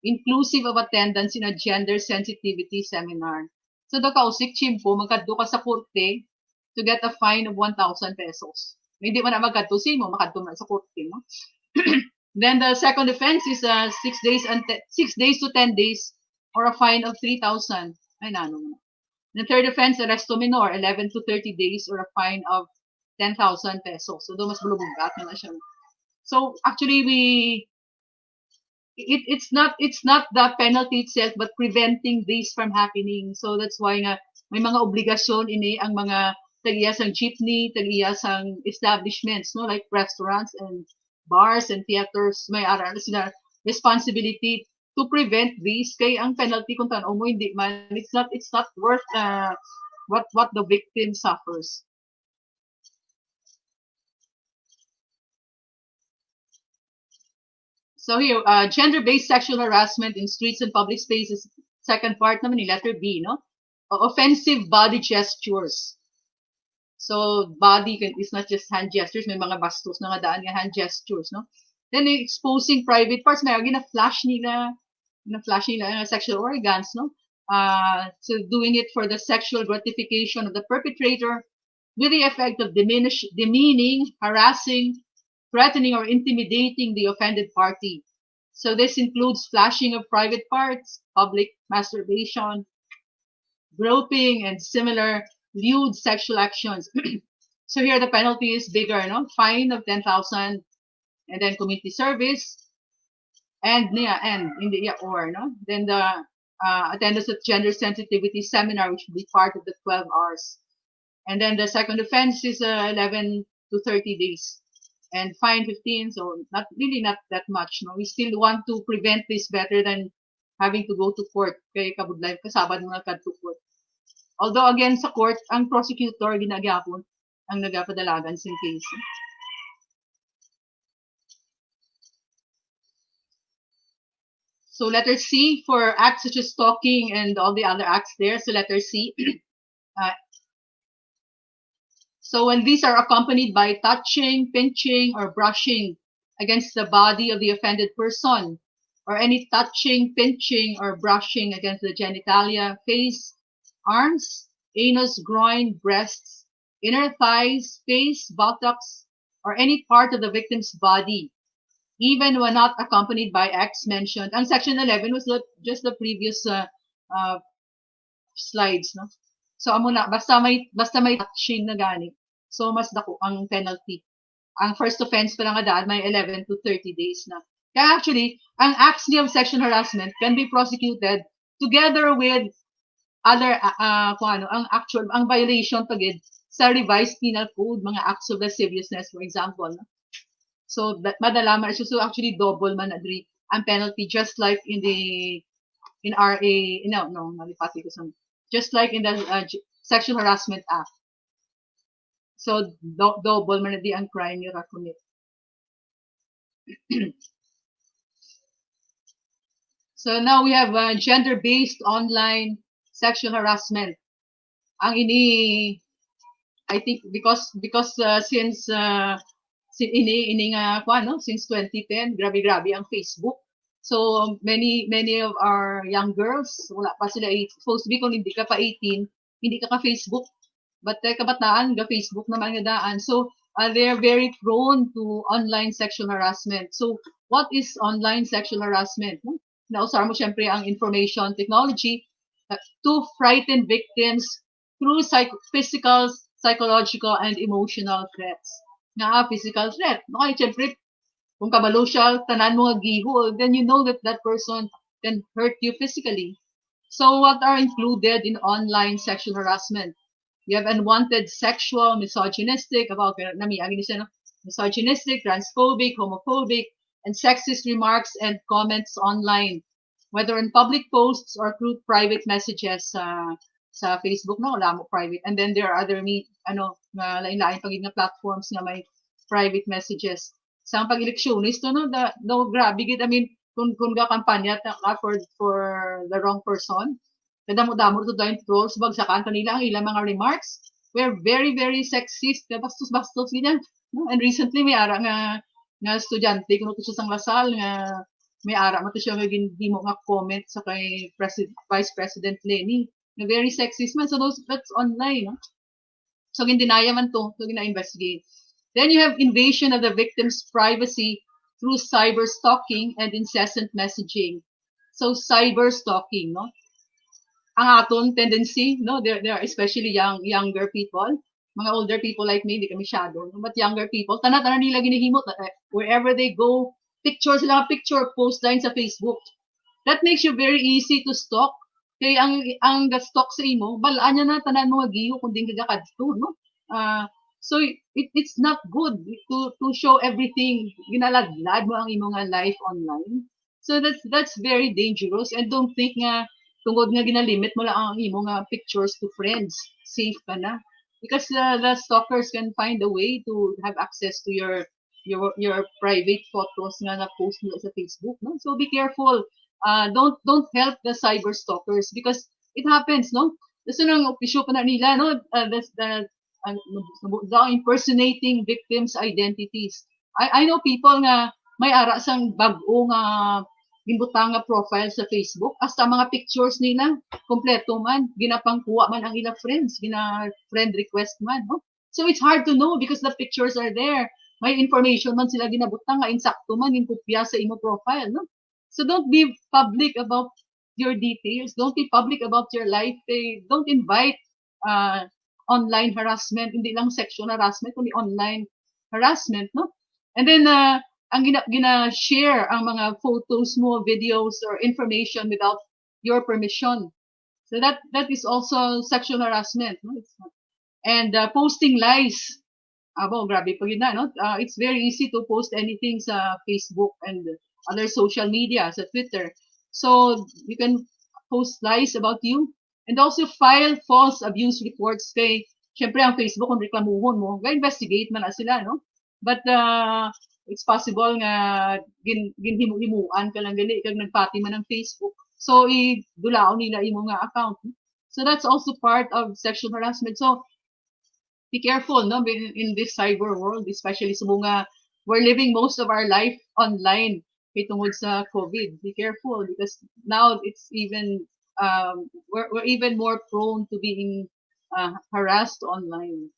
S13: inclusive of attendance in a gender sensitivity seminar. So do kausik chimpo magkadto ka sa korte to get a fine of 1,000 pesos. Hindi man na magkadto simo makadto man sa korte no. Then the second offense is 6 days to 10 days or a fine of 3,000. Ay nano. The third offense arresto minor 11 to 30 days or a fine of 10,000 pesos. So do mas bulubugat na siya. So actually it's not the penalty itself but preventing this from happening. So that's why nga may mga obligasyon ini ang mga tag-iya sang jeepney, tag-iya sang establishments no like restaurants and bars and theaters. May ara sila responsibility to prevent this kay ang penalty kung tan-o mo hindi man it's not worth what the victim suffers. So here, gender-based sexual harassment in streets and public spaces, second part naman ni letter B, no? Offensive body gestures. So body is not just hand gestures, may mga bastos na nga daan nga hand gestures, no? Then exposing private parts, may gina-flash nila sexual organs, no? So doing it for the sexual gratification of the perpetrator with the effect of demeaning, harassing, threatening or intimidating the offended party. So this includes flashing of private parts, public masturbation, groping, and similar lewd sexual actions. So here the penalty is bigger, no? Fine of 10,000, and then community service, and in the or no? Then the attendance at gender sensitivity seminar, which will be part of the 12 hours. And then the second offense is 11 to 30 days. And fine 15, so not that much. No, we still want to prevent this better than having to go to court. Kay kabudlay kasabad mga kadto court. Although again sa court, ang prosecutor ginagapon ang nagapadalagan sa case. So letter C for acts such as stalking and all the other acts there. So letter C. So when these are accompanied by touching, pinching, or brushing against the body of the offended person, or any touching, pinching, or brushing against the genitalia, face, arms, anus, groin, breasts, inner thighs, face, buttocks, or any part of the victim's body, even when not accompanied by acts mentioned. Ang Section 11 was just the previous slides, no? So amo na basta may touching na gani. So mas dako ang penalty. Ang first offense pa lang kada may 11 to 30 days na. Kaya actually, ang acts niya of sexual harassment can be prosecuted together with other kung ano, ang violation pagid sa revised penal code, mga acts of lasciviousness, for example. No? So madala man, so actually double man agree ang penalty, just like in RA, nalipati ko sa, just like in the Sexual Harassment Act. So double man di ang crime yung commit. So now we have gender-based online sexual harassment. Ang ini, I think because since since 2010, grabe ang Facebook. So many of our young girls, wala pa sila supposed to be kung hindi ka pa 18, hindi ka Facebook. But kabataan, Facebook naman nga daan. So they're very prone to online sexual harassment. So what is online sexual harassment? Nausar mo syempre ang information technology to frighten victims through physical, psychological, and emotional threats. Nga physical threat. Okay, syempre, kung kabalo siya, tanan mo nga giho, then you know that that person can hurt you physically. So what are included in online sexual harassment? You have unwanted sexual, misogynistic, misogynistic, transphobic, homophobic, and sexist remarks and comments online, whether in public posts or through private messages sa Facebook, no, wala mo private. And then there are other lain-lain pagiging na platforms na may private messages. Sa pag-electionist, grabe gid, I mean, kung ga kampanya for the wrong person, kadamo-damo to doon trolls, bagsakan kanila ang ilang mga remarks were very, very sexist, bastos-bastos ganyan. And recently, may ara nga estudyante, kung ito siya sang Lasal, nga may ara mo to siya hindi mo nga comment sa kay Vice President Lenny, na very sexist man. So that's online. No? So gindenaya man to, so gina-investigate. Then you have invasion of the victim's privacy through cyber stalking and incessant messaging. So cyber stalking, no? Ang aton tendency, no, there are especially younger people, mga older people like me, hindi kami shadow, no? But younger people, tanan nila ginihimot, wherever they go, picture post line sa Facebook. That makes you very easy to stalk. Kaya ang stalk sa imo, balaan niya na tanan mo giyo kung di ka kadto, no? So it's not good to show everything, ginaladlad mo ang imo nga life online. So that's very dangerous, and don't think nga tungod nga ginalimit mo lang ang imo nga pictures to friends, safe ka na. Because the stalkers can find a way to have access to your private photos nga na-post mo sa Facebook, no? So be careful. Don't help the cyber stalkers because it happens, no? Kasi nang opisyo pa na nila, no? Impersonating victims' identities. I know people nga may ara sang bag-o nga ginbutang nga profile sa Facebook, hasta mga pictures nila kompleto man, ginapangkuha man ang ilang friends, friend request man, no? So it's hard to know because the pictures are there. May information man sila ginabutang nga insakto man yung kopya sa imo profile, no? So don't be public about your details. Don't be public about your life. Don't invite online harassment, hindi lang sexual harassment, kundi online harassment, no? And then ang gina-share ang mga photos mo, videos, or information without your permission. So that is also sexual harassment, no? And posting lies. Grabe pag yun na, no? It's very easy to post anything sa Facebook and other social media, sa Twitter. So you can post lies about you and also file false abuse reports kay, syempre ang Facebook kung reklamuhon mo, ga-investigate man na sila, no? But it's possible nga ginhimu-himuan ka lang gali kag nagpati man ng Facebook. So idulaon nila imo nga account. So that's also part of sexual harassment. So be careful, no, in this cyber world, especially sa mga we're living most of our life online kay tungod sa COVID. Be careful because now it's even we're even more prone to being harassed online.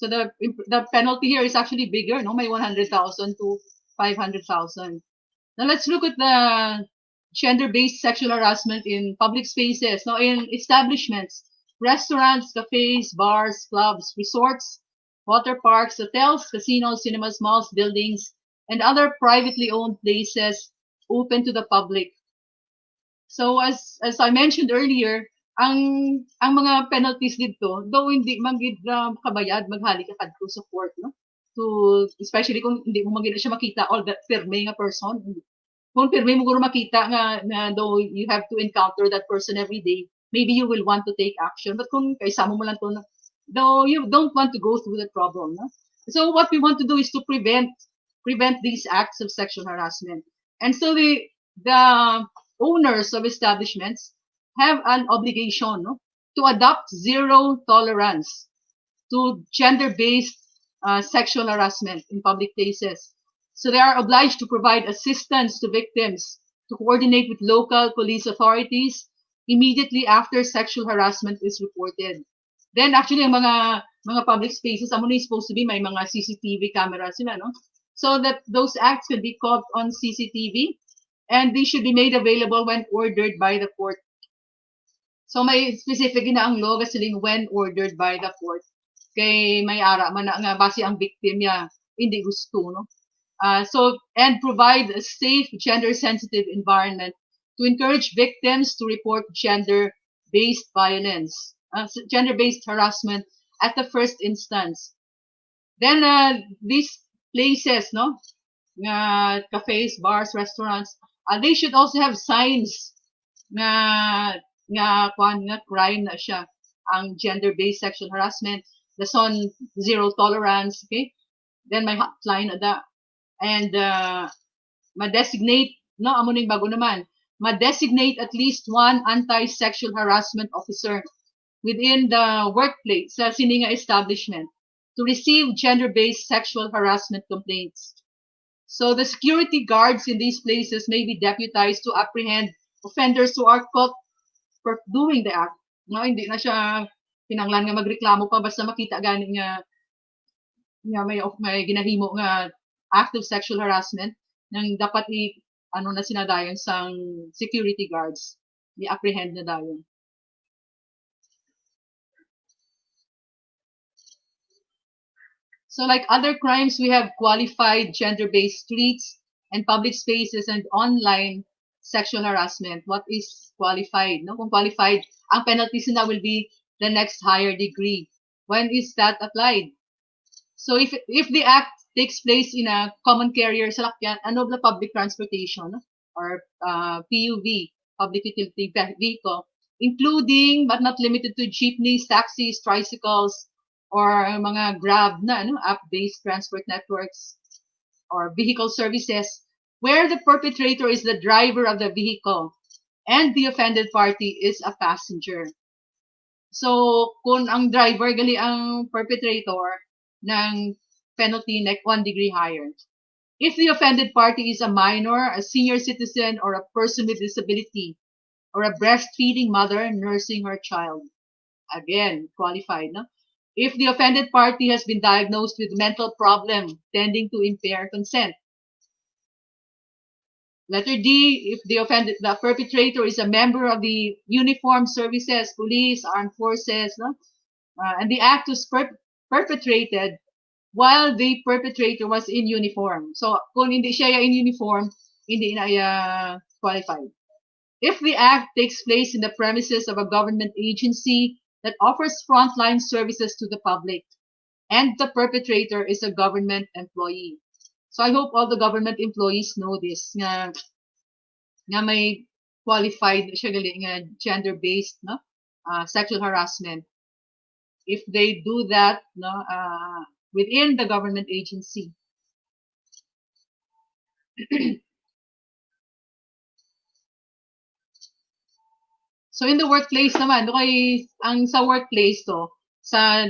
S13: So the penalty here is actually bigger, no? May 100,000 to 500,000. Now let's look at the gender-based sexual harassment in public spaces. Now in establishments, restaurants, cafes, bars, clubs, resorts, water parks, hotels, casinos, cinemas, malls, buildings, and other privately owned places open to the public. So as I mentioned earlier, ang mga penalties dito, though hindi magid kabayad, maghali ka kadto sa court, no? To especially kung hindi mo magid siya makita all that pirme nga person. Kung pirme mo guro makita nga though you have to encounter that person every day, maybe you will want to take action. But kung kaisama mo lang to, though you don't want to go through that problem, no? So what we want to do is to prevent these acts of sexual harassment. And so the owners of establishments have an obligation, no, to adopt zero tolerance to gender-based sexual harassment in public places. So they are obliged to provide assistance to victims, to coordinate with local police authorities immediately after sexual harassment is reported. Then actually ang mga public spaces, amo na supposed to be may mga CCTV cameras sila, no? So that those acts can be caught on CCTV and they should be made available when ordered by the court. So may specific na ang law kasi when ordered by the court. Kay may ara man nga base ang victim niya hindi gusto, no? So and provide a safe gender-sensitive environment to encourage victims to report gender-based violence, gender-based harassment at the first instance. Then these places, no, cafes, bars, restaurants, they should also have signs nga crime na siya ang gender-based sexual harassment. That's on zero tolerance, okay? Then may hotline ada. And ma-designate, no, amo ning bago naman, ma-designate at least one anti-sexual harassment officer within the workplace sa sininga establishment to receive gender-based sexual harassment complaints. So the security guards in these places may be deputized to apprehend offenders who are caught for doing the act. No, hindi na siya pinanglan nga magreklamo pa basta makita gani nga may ginahimo nga act of sexual harassment nang dapat na sinadayon sang security guards, i-apprehend na dayon. So like other crimes, we have qualified gender-based streets and public spaces and online sexual harassment. What is qualified? No? Kung qualified, ang penalties na will be the next higher degree. When is that applied? So if the act takes place in a common carrier salakyan, ano ba public transportation or PUV, public utility vehicle, including but not limited to jeepneys, taxis, tricycles, or mga Grab na app-based transport networks or vehicle services where the perpetrator is the driver of the vehicle and the offended party is a passenger. So kung ang driver gali ang perpetrator, ng penalty like 1 degree higher. If the offended party is a minor, a senior citizen, or a person with disability, or a breastfeeding mother nursing her child, again, qualified, no? If the offended party has been diagnosed with mental problem tending to impair consent. Letter D, if the perpetrator is a member of the uniformed services, police, armed forces, no? And the act was perpetrated while the perpetrator was in uniform. So, kung hindi siya in uniform, hindi na qualified. If the act takes place in the premises of a government agency that offers frontline services to the public, and the perpetrator is a government employee. So, I hope all the government employees know this, nga may qualified siya gali nga gender-based, no? Sexual harassment. If they do that, no, within the government agency. So in the workplace naman, ang sa workplace to,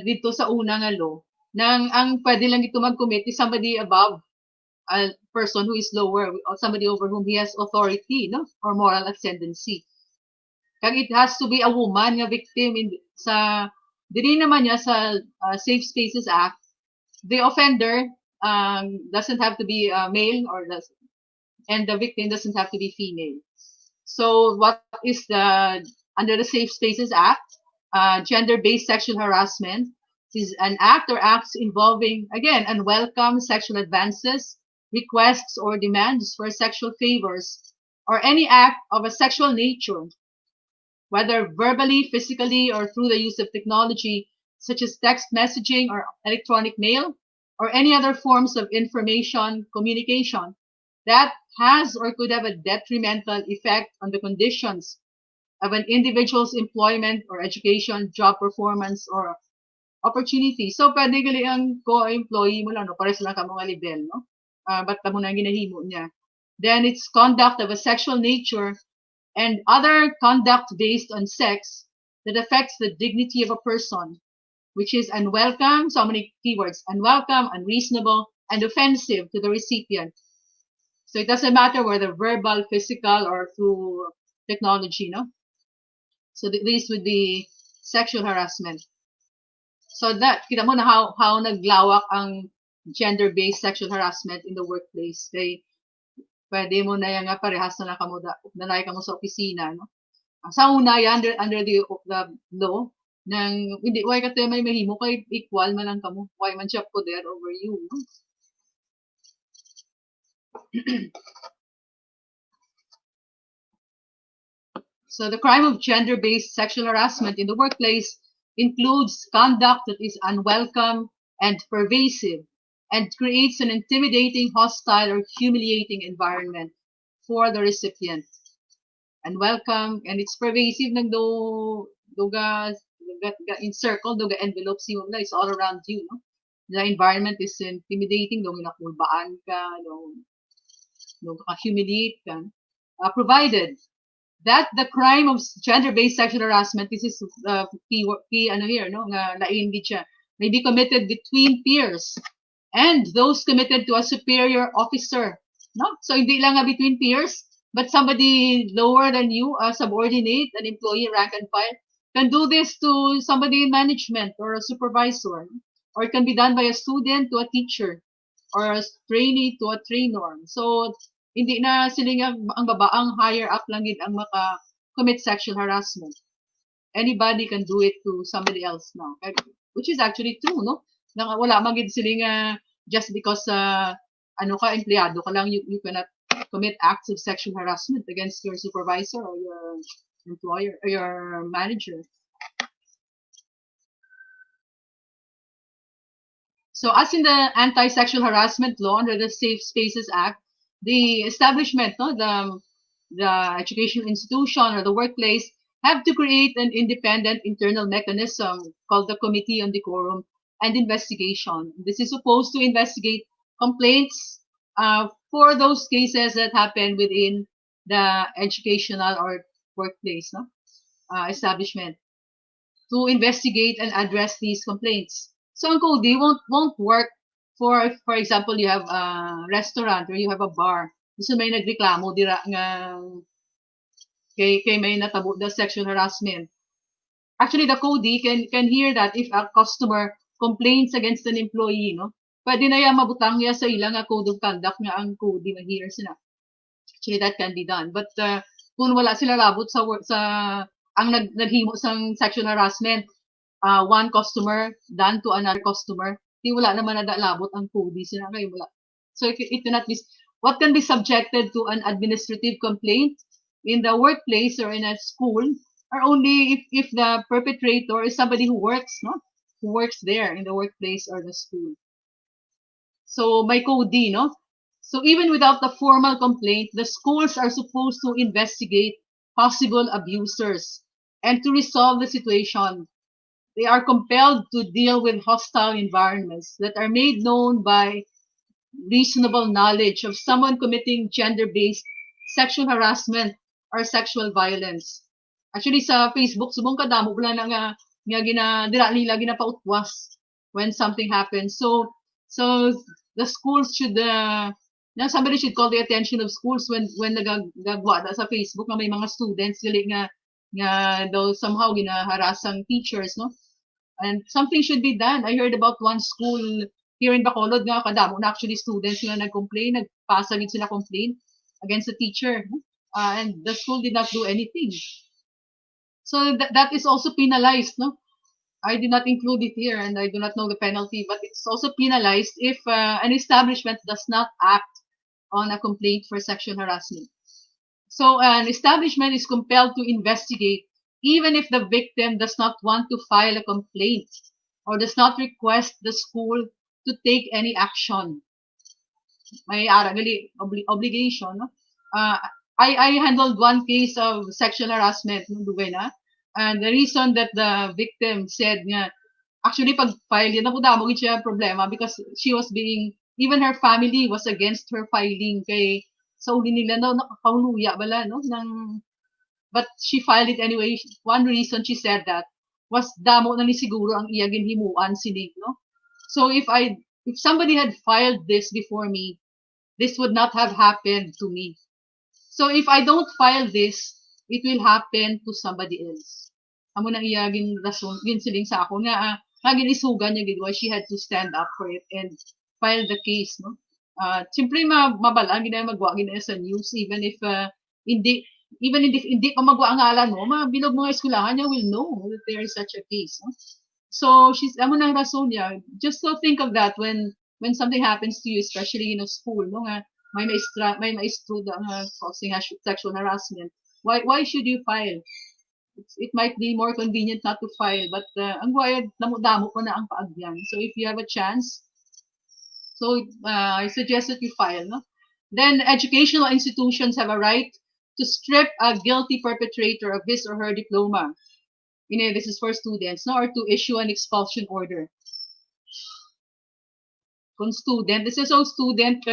S13: dito sa una nga law, ang pwede lang ito mag-commit is somebody above a person who is lower, or somebody over whom he has authority, no, or moral ascendancy. Kag it has to be a woman nga victim diri naman niya sa Safe Spaces Act, the offender doesn't have to be male and the victim doesn't have to be female. So what is under the Safe Spaces Act, gender-based sexual harassment is an act or acts involving, again, unwelcome sexual advances, requests or demands for sexual favors, or any act of a sexual nature, whether verbally, physically, or through the use of technology such as text messaging or electronic mail, or any other forms of information communication that has or could have a detrimental effect on the conditions of an individual's employment or education, job performance, or opportunity. So, pwede gali ang co-employee mo lang, no? Pares lang ka mga level, no? Ba't mo na ginahimo niya? Then, it's conduct of a sexual nature and other conduct based on sex that affects the dignity of a person, which is unwelcome, so many keywords, unwelcome, unreasonable, and offensive to the recipient. So it doesn't matter whether verbal, physical, or through technology, no? So these would be sexual harassment. So that, kita mo na how naglawak ang gender-based sexual harassment in the workplace. Pwede mo na yan nga parehas na nanay ka mo sa opisina, no? Sa una yan, under the law, hindi, why ka tayo may mahimo kay equal man lang kamo. Why man siya poder over you, no? So the crime of gender-based sexual harassment in the workplace includes conduct that is unwelcome and pervasive and creates an intimidating, hostile, or humiliating environment for the recipient. Unwelcome, and it's pervasive duga encircle, duga envelope it's all around you, no? The environment is intimidating, nakulbaan ka, humiliate ka. Provided that the crime of gender-based sexual harassment, this is key ano here, no? Laingit siya, may be committed between peers and those committed to a superior officer, no? So hindi lang between peers, but somebody lower than you, a subordinate, an employee, rank and file, can do this to somebody in management or a supervisor, or it can be done by a student to a teacher, or a trainee to a trainer. So hindi na sila ang babaang higher up lang din ang maka-commit sexual harassment. Anybody can do it to somebody else now, which is actually true, no? Wala magid sila just because ano ka, empleyado ka lang, you cannot commit acts of sexual harassment against your supervisor or your employer or your manager. So as in the Anti-Sexual Harassment Law under the Safe Spaces Act, the establishment, no, the educational institution or the workplace have to create an independent internal mechanism called the Committee on Decorum and Investigation. This is supposed to investigate complaints for those cases that happen within the educational or workplace, no, establishment, to investigate and address these complaints. So ang CODI won't work for example, you have a restaurant or you have a bar. Gusto may nagreklamo dira nga kay may natabo the sexual harassment. Actually, the CODI can hear that if a customer complains against an employee, no? Pwede na yan mabutang niya sa ilang code of conduct nga ang CODI ma-hear sila. Actually, that can be done. But kung wala sila labot sa ang naghimo sang sexual harassment, one customer done to another customer, di wala naman nadalabot ang CODI sila kayo wala. So it cannot be, what can be subjected to an administrative complaint in the workplace or in a school are only if the perpetrator is somebody who works, no? Who works there in the workplace or the school. So may CODI, no? So even without the formal complaint, the schools are supposed to investigate possible abusers and to resolve the situation. They are compelled to deal with hostile environments that are made known by reasonable knowledge of someone committing gender-based sexual harassment or sexual violence. Actually, sa Facebook, subong kadamo pala nga dira nila ginapautwas when something happens. So the schools should somebody should call the attention of schools when nagagwa sa Facebook nga may mga students dili nga though somehow ginaharasang teachers, no? And something should be done. I heard about one school here in Bacolod nga kadamo na actually students nga nag-complain, nagpasa gid sila complaint against the teacher, and the school did not do anything. So that is also penalized, no? I did not include it here, and I do not know the penalty, but it's also penalized if an establishment does not act on a complaint for sexual harassment. So an establishment is compelled to investigate even if the victim does not want to file a complaint or does not request the school to take any action. May obligation. No? I handled one case of sexual harassment nung Duwena, and the reason that the victim said nga, actually pag file yan, napudamo gid siya problema because she was being, even her family was against her filing kay sa uli nila no nakakauluya bala no ng, but she filed it anyway. One reason she said that was damo na ni siguro ang iya ginhimuan sinig no. So if somebody had filed this before me, this would not have happened to me. So if I don't file this, it will happen to somebody else. Amo na iya gin rason gin siling sa ako nga gin isugan niya gid why she had to stand up for it and file the case no. Siyempre mabala gina magwa gina sa news even if hindi pa magwa ang ngalan mo, mabilog mga eskwelahan niya will know that there is such a case. No? So she's amo na rason niya. Just so think of that when something happens to you, especially in a school, no nga may maestro causing sexual harassment. Why should you file? It might be more convenient not to file, but ang guayad damo ko na ang paagyan. So if you have a chance, I suggest that you file. No? Then educational institutions have a right to strip a guilty perpetrator of his or her diploma. This is for students, no? Or to issue an expulsion order. Kung student, this is all student,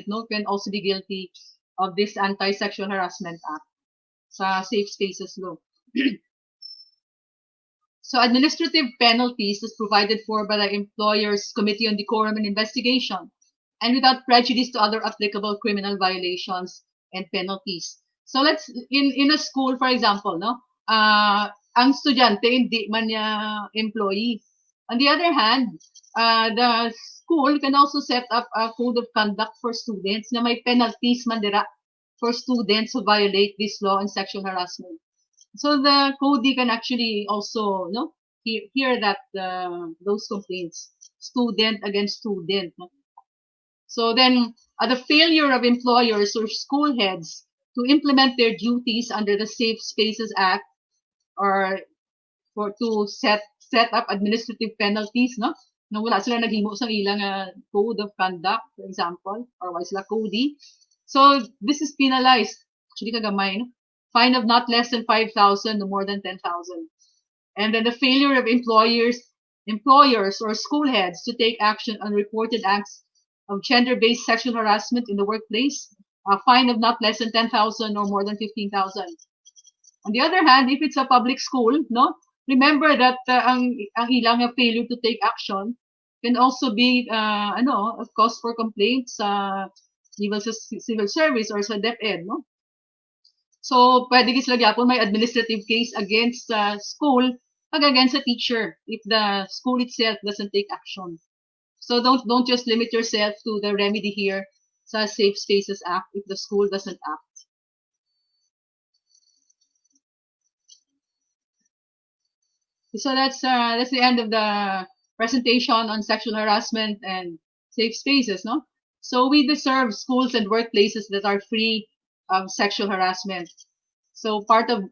S13: no? Can also be guilty of this Anti-Sexual Harassment Act sa Safe Spaces Law. So administrative penalties is provided for by the employer's Committee on Decorum and Investigation and without prejudice to other applicable criminal violations and penalties. So let's, in a school, for example, no, ang estudyante hindi man niya employee. On the other hand, the school can also set up a code of conduct for students na may penalties man dira for students who violate this law on sexual harassment. So the code can actually also hear that those complaints, student against student. No? So then the failure of employers or school heads to implement their duties under the Safe Spaces Act or to set up administrative penalties, no? Nang wala sila naghimo sa ilang code of conduct, for example, or wala sila coding. So this is penalized. Actually kagamay, no? Fine of not less than 5,000 to more than 10,000. And then the failure of employers or school heads to take action on reported acts of gender-based sexual harassment in the workplace, a fine of not less than 10,000 or more than 15,000. On the other hand, if it's a public school, no, remember that ang ilang failure to take action can also be a cause for complaints sa civil service or sa DepEd, no? So pwede sila gyapon may administrative case against school against a teacher if the school itself doesn't take action. So don't just limit yourself to the remedy here sa Safe Spaces Act if the school doesn't act. So that's the end of the presentation on sexual harassment and safe spaces, no? So we deserve schools and workplaces that are free of sexual harassment. So part of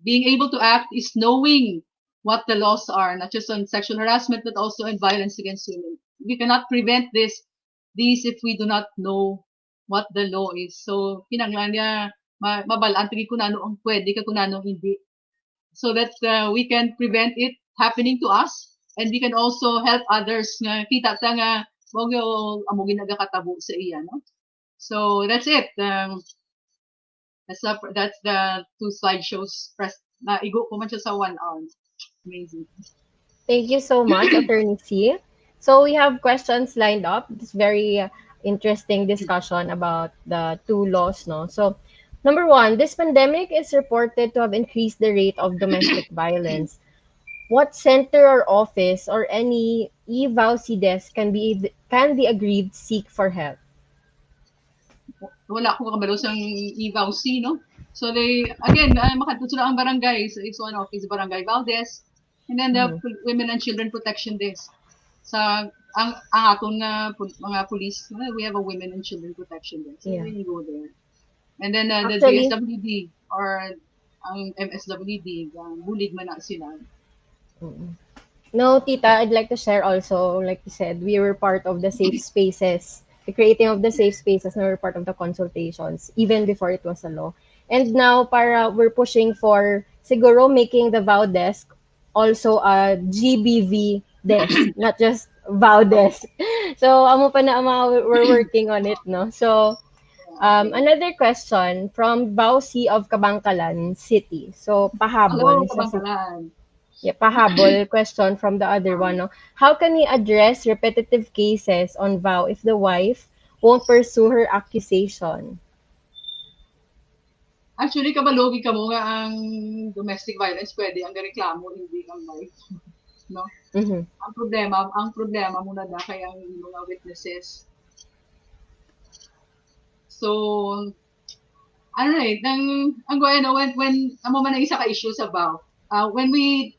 S13: being able to act is knowing what the laws are, not just on sexual harassment, but also in violence against women. We cannot prevent these if we do not know what the law is. So kinanglan niya mabalaan tigi kung ano ang pwede ka kung ano hindi. So that we can prevent it happening to us, and we can also help others nga kita ta nga amo ginagakatabo sa iya, no? So that's it. That's the 2 slideshows. Igo ko man siya sa 1 hour. Amazing.
S12: Thank you so much, Attorney C. So we have questions lined up. It's very interesting discussion about the 2 laws, no? So number 1, this pandemic is reported to have increased the rate of domestic violence. What center or office or any e-VAWC desk can the aggrieved seek for help?
S13: Wala akong kabalo sa e-VAWC, no? So they, again, makatulong sila ang barangay. So it's one office, Barangay Valdez. And then the Women and Children Protection Desk. Sa ang atong mga police, we have a Women and Children Protection Desk. So you go there. And then the DSWD or ang MSWD, bulig man na sila.
S12: No, Tita, I'd like to share also, like you said, we were part of the safe spaces, the creating of the safe spaces, and we were part of the consultations, even before it was a law. And now, we're pushing for, siguro, making the VAW desk also a GBV desk, not just VAW desk. So, amo pa na we're working on it, no? So, another question from VAWC of Kabangkalan City. So, pahabol.
S13: Hello, Kabangkalan.
S12: Yeah, pahabol question from the other one. No? How can we address repetitive cases on VAW if the wife won't pursue her accusation?
S13: Actually, kabalogi ka mo nga ang domestic violence, pwede ang reklamo, hindi ang wife. No? Ang problema muna na kaya ang mga witnesses. So, alright, ang when amo man ang isa ka issue sa VAW, when we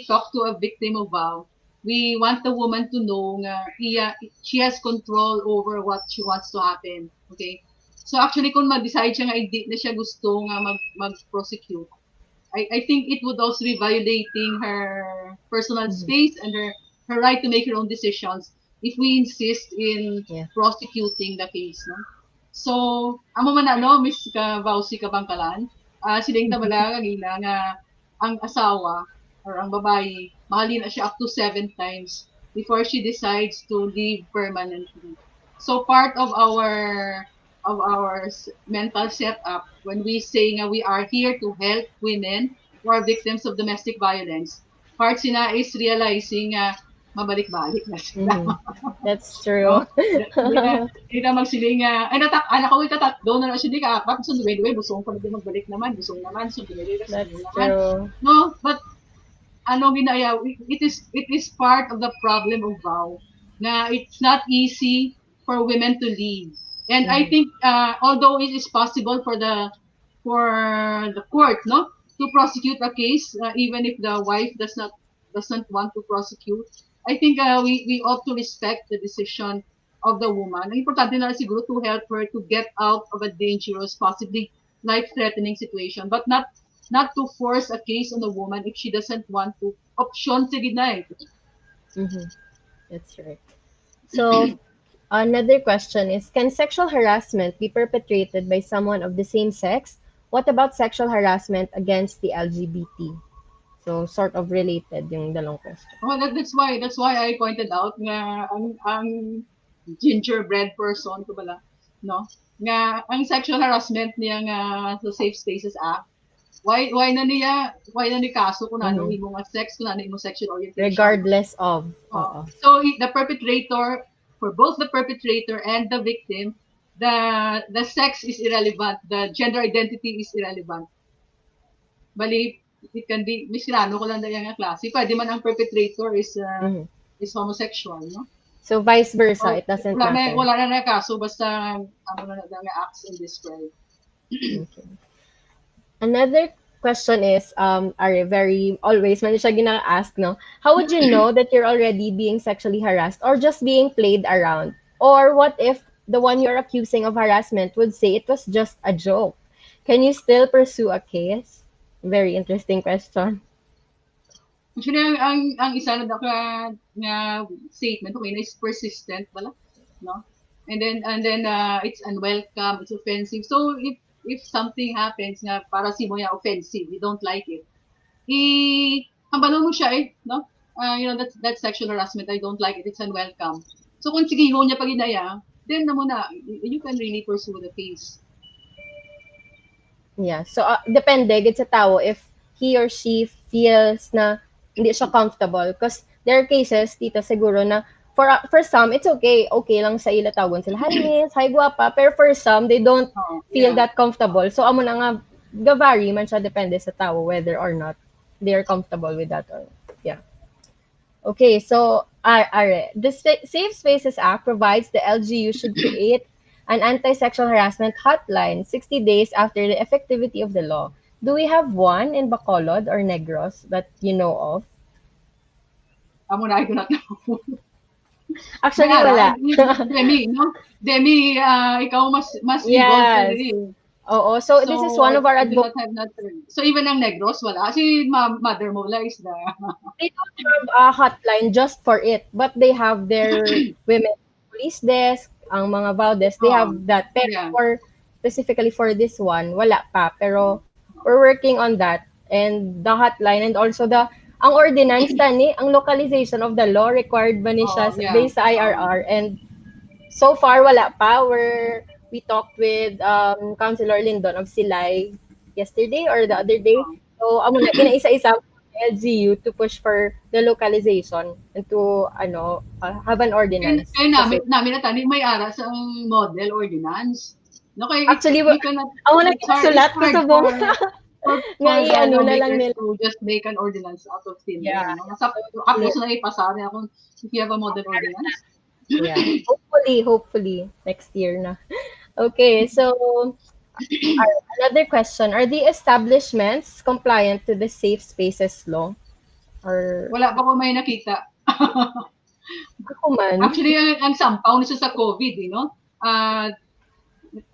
S13: talk to a victim of VAW, we want the woman to know nga she has control over what she wants to happen. Okay? So actually, kung mag-decide siya nga hindi na siya gusto nga mag-prosecute, I think it would also be violating her personal space and her right to make her own decisions if we insist in prosecuting the case. No? So, amo man Miss VAWC Kabangkalan, siling tabala kagila nga ang asawa or ang babae, mahalin na siya up to 7 times before she decides to leave permanently. So part of our mental setup when we say nga we are here to help women who are victims of domestic violence, part sina is realizing mabalik-balik na sila.
S12: That's true.
S13: Hindi na magsiling anak ko doon na siya di ka apat so anyway gusto ko na magbalik naman so
S12: That's true.
S13: No, but it is part of the problem of VAW na it's not easy for women to leave. And I think although it is possible for the court to prosecute a case even if the wife doesn't want to prosecute, I think we ought to respect the decision of the woman. Ang importante na siguro to help her to get out of a dangerous, possibly life-threatening situation, but not to force a case on the woman if she doesn't want to. Option sige na
S12: That's right. So, another question is, can sexual harassment be perpetrated by someone of the same sex? What about sexual harassment against the LGBT? So, sort of related yung dalawang question.
S13: Oh, that's why I pointed out nga ang gingerbread person ko bala, no? Nga ang sexual harassment niya nga sa Safe Spaces Act, why na ni kaso kung ano imo nga sex, kung ano imo sexual orientation,
S12: regardless of.
S13: So the perpetrator, for both the perpetrator and the victim, the sex is irrelevant, the gender identity is irrelevant. Bali, it can be, misirano ko lang na yung klase. Pwede man ang perpetrator is homosexual, no?
S12: So, vice versa, it doesn't matter.
S13: Wala na kaso, basta acts in this way.
S12: Okay. Another question is, always, man siya gina-ask, no? How would you know that you're already being sexually harassed or just being played around? Or what if the one you're accusing of harassment would say it was just a joke? Can you still pursue a case? Very interesting question.
S13: Actually, ang isa na statement is persistent, wala, no? And then it's unwelcome, it's offensive. So if something happens nga para si mo ya offensive, you don't like it, hambalo mo siya no? That's sexual harassment. I don't like it. It's unwelcome. So kung sige niya pag inaya, then you can really pursue the case.
S12: Yeah. So, depende gid sa tao if he or she feels na hindi siya comfortable. Because there are cases, tita, siguro na for some, it's okay. Okay lang sa ila tawagon sila, hi miss, hi guwapa. Pero for some, they don't feel that comfortable. So, amo na nga, vary man siya, depende sa tao whether or not they're comfortable with that or, yeah. Okay, so, The Safe Spaces Act provides the LGU should create an anti-sexual harassment hotline 60 days after the effectivity of the law. Do we have one in Bacolod or Negros that you know of?
S13: I do not know.
S12: Actually, wala.
S13: Demi, no? Demi, ikaw mas involved ka
S12: Yes.
S13: rin eh.
S12: Oo. So, this is one of our
S13: I do not have that. So, even ang Negros, wala. Si mother mo, wala is the...
S12: They don't have a hotline just for it, but they have their women police desk, ang mga VAW desk, they have that. Pero for specifically for this one, wala pa. Pero we're working on that. And the hotline and also ang ordinance tani, ang localization of the law required ba ni siya based sa IRR, and so far wala pa. We talked with Councilor Lindon of Silay yesterday or the other day. So amo na ginaisa-isa LGU to push for the localization and to have an ordinance.
S13: Kaya namin na tani may ara sa model ordinance. No, kaya
S12: actually, ako na sulat ko sa buong
S13: na lang nila to just make an ordinance out of thin air. No? Tapos na ipasa na ako if you have a model ordinance.
S12: Yeah. Hopefully next year na. Okay, so another question, are the establishments compliant to the Safe Spaces law? Or
S13: wala pa ko may nakita.
S12: Ako man.
S13: Actually, ang sampaw na siya sa COVID, you know?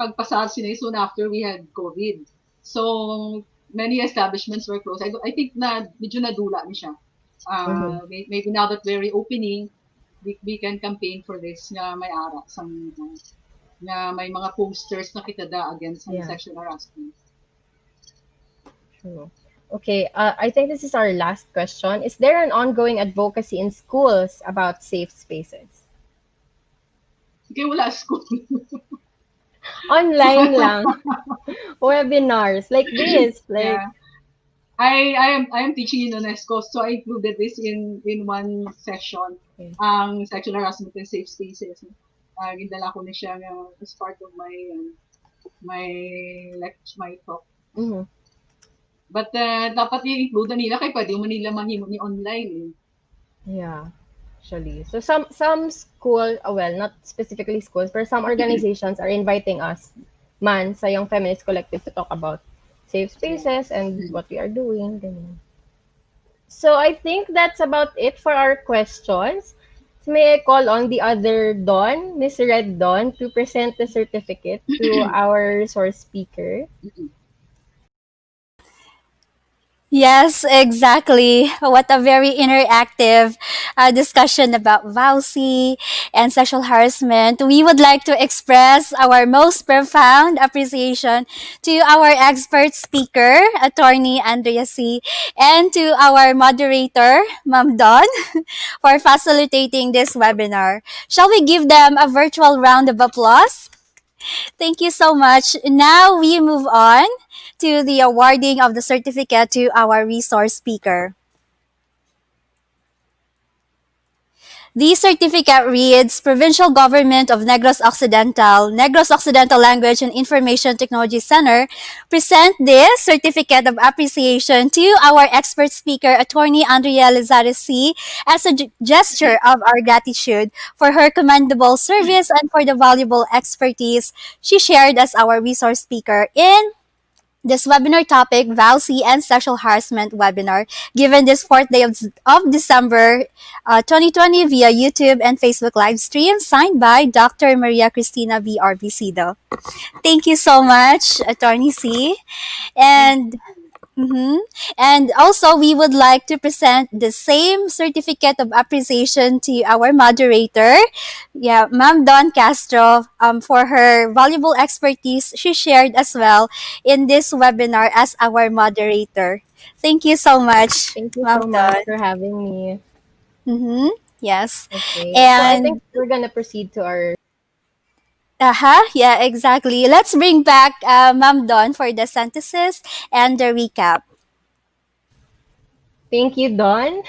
S13: Pagpasar sila soon after we had COVID. So, many establishments were closed. I think na medyo nadula ni siya. Maybe now that we're reopening, we can campaign for this na may ara na may mga posters na kitada against sexual harassment.
S12: True. Okay, I think this is our last question. Is there an ongoing advocacy in schools about safe spaces?
S13: Okay, wala school.
S12: Online lang. Webinars like this. Like
S13: I am teaching in UNESCO, so I included this in one session. Ang sexual harassment in safe spaces. Gindala ko na siya as part of my lecture, my talk.
S12: Mm-hmm.
S13: But dapat i-include nila kay pwede mo nila mahimo ni online eh.
S12: Yeah, actually. So some school, well, not specifically schools, but some organizations are inviting us, sa Young Feminist Collective, to talk about safe spaces and what we are doing. So I think that's about it for our questions. So may I call on the other Dawn, Miss Red Dawn, to present the certificate to our resource speaker.
S10: Yes, exactly. What a very interactive discussion about VAWC and sexual harassment. We would like to express our most profound appreciation to our expert speaker, Attorney Andrea C., and to our moderator, Ma'am Dawn, for facilitating this webinar. Shall we give them a virtual round of applause? Thank you so much. Now we move on to the awarding of the certificate to our resource speaker. The certificate reads, Provincial Government of Negros Occidental, Negros Occidental Language and Information Technology Center, present this certificate of appreciation to our expert speaker, Attorney Andrea Lizares C., as a gesture of our gratitude for her commendable service and for the valuable expertise she shared as our resource speaker in this webinar topic, VAWC and Sexual Harassment webinar, given this 4th day of December 2020 via YouTube and Facebook live stream, signed by Dr. Maria Cristina V. Arbicido. Thank you so much, Attorney C. And And also, we would like to present the same certificate of appreciation to our moderator, Ma'am Dawn Castro, for her valuable expertise she shared as well in this webinar as our moderator. Thank you so much,
S12: Thank you
S10: Ma'am
S12: so much
S10: Dawn.
S12: for having me.
S10: Yes.
S12: Okay.
S10: And
S12: so I think we're gonna proceed to our.
S10: Yeah, exactly. Let's bring back Ma'am Dawn for the synthesis and the recap.
S12: Thank you, Dawn.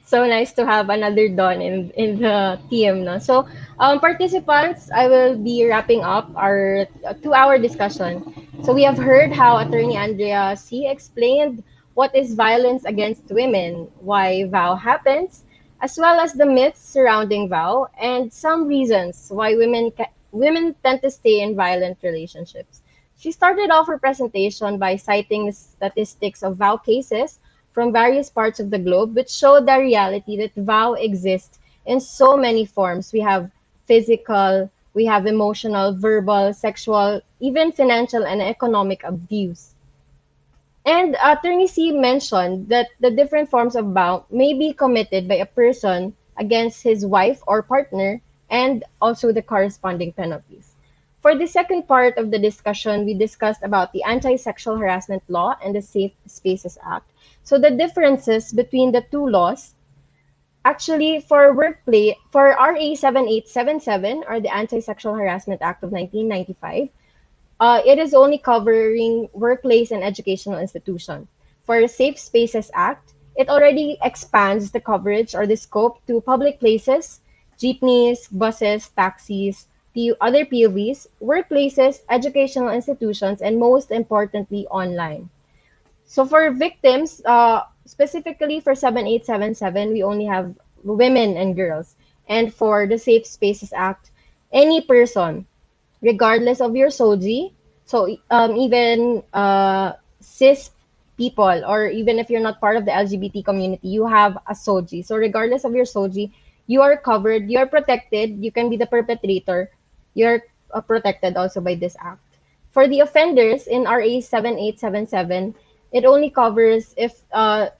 S12: So nice to have another Dawn in the team. No? So, participants, I will be wrapping up our 2-hour discussion. So we have heard how Attorney Andrea C. explained what is violence against women, why VAW happens, as well as the myths surrounding vow and some reasons why women tend to stay in violent relationships. She started off her presentation by citing the statistics of vow cases from various parts of the globe, which showed the reality that vow exists in so many forms. We have physical, we have emotional, verbal, sexual, even financial and economic abuse. And Attorney C mentioned that the different forms of vow may be committed by a person against his wife or partner and also the corresponding penalties. For the second part of the discussion, we discussed about the Anti-Sexual Harassment Law and the Safe Spaces Act. So the differences between the two laws, actually for workplace, for RA 7877 or the Anti-Sexual Harassment Act of 1995, it is only covering workplace and educational institution. For Safe Spaces Act, it already expands the coverage or the scope to public places, jeepneys, buses, taxis, other POVs, workplaces, educational institutions, and most importantly, online. So for victims, specifically for 7877, we only have women and girls. And for the Safe Spaces Act, any person regardless of your SOGI. So even cis people, or even if you're not part of the LGBT community, you have a SOGI. So regardless of your SOGI, you are covered, you are protected, you can be the perpetrator, you're protected also by this act. For the offenders in RA 7877, it only covers if the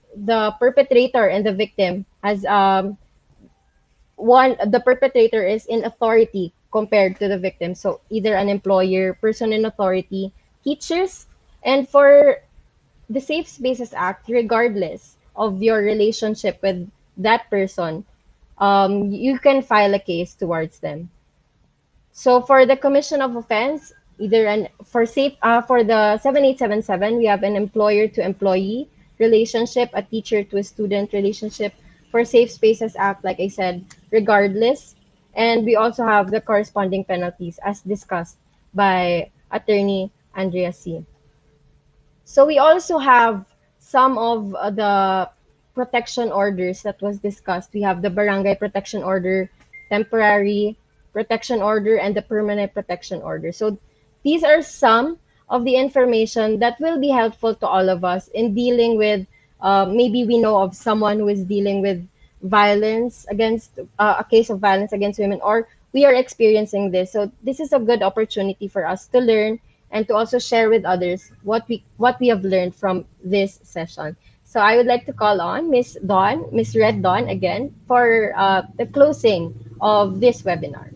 S12: perpetrator and the victim has the perpetrator is in authority compared to the victim. So either an employer, person in authority, teachers, and for the Safe Spaces Act, regardless of your relationship with that person, you can file a case towards them. So for the commission of offense, for the 7877, we have an employer to employee relationship, a teacher to a student relationship. For Safe Spaces Act, like I said, regardless. And we also have the corresponding penalties as discussed by Attorney Andrea C. So we also have some of the protection orders that was discussed. We have the Barangay Protection Order, temporary protection order, and the permanent protection order. So these are some of the information that will be helpful to all of us in dealing with, maybe we know of someone who is dealing with violence against, a case of violence against women, or we are experiencing this. So this is a good opportunity for us to learn and to also share with others what we have learned from this session. So I would like to call on Miss Red Dawn again for the closing of this webinar.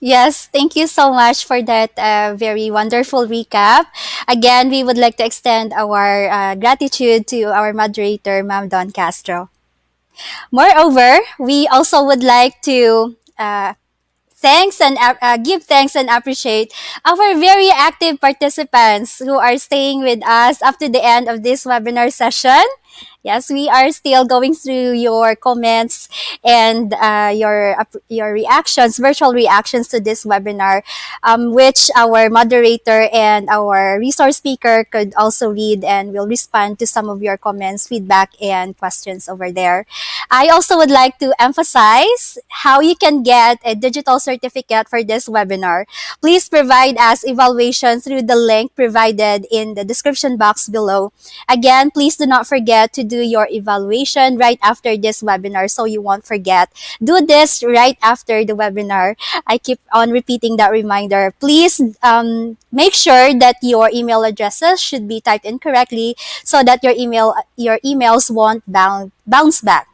S10: Yes, thank you so much for that very wonderful recap. Again, we would like to extend our gratitude to our moderator, Ma'am Don Castro. Moreover, we also would like to give thanks and appreciate our very active participants who are staying with us up to the end of this webinar session. Yes, we are still going through your comments and your reactions, virtual reactions to this webinar, which our moderator and our resource speaker could also read and will respond to some of your comments, feedback, and questions over there. I also would like to emphasize how you can get a digital certificate for this webinar. Please provide us evaluation through the link provided in the description box below. Again, please do not forget to do your evaluation right after this webinar so you won't forget. Do this right after the webinar. I keep on repeating that reminder. Please make sure that your email addresses should be typed in correctly so that your emails won't bounce back.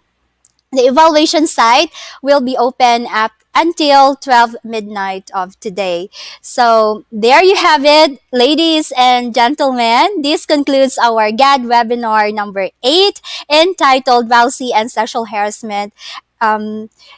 S10: The evaluation site will be open up until 12 midnight of today. So there you have it, ladies and gentlemen. This concludes our GAD webinar number 8 entitled VAWC and Sexual Harassment.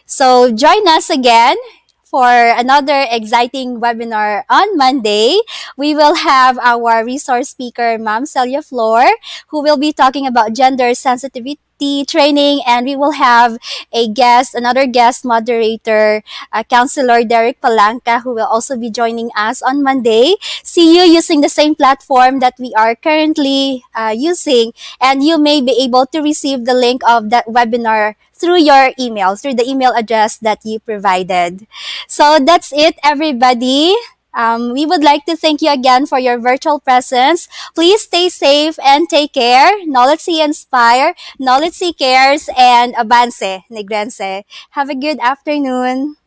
S10: So join us again for another exciting webinar on Monday. We will have our resource speaker, Ma'am Celia Flor, who will be talking about gender sensitivity the training, and we will have another guest moderator, Counselor Derek Palanca, who will also be joining us on Monday. See you using the same platform that we are currently using, and you may be able to receive the link of that webinar through your email, through the email address that you provided. So that's it, everybody. We would like to thank you again for your virtual presence. Please stay safe and take care. NOLITC Inspire, NOLITC Cares, and Avance, Negrense. Have a good afternoon.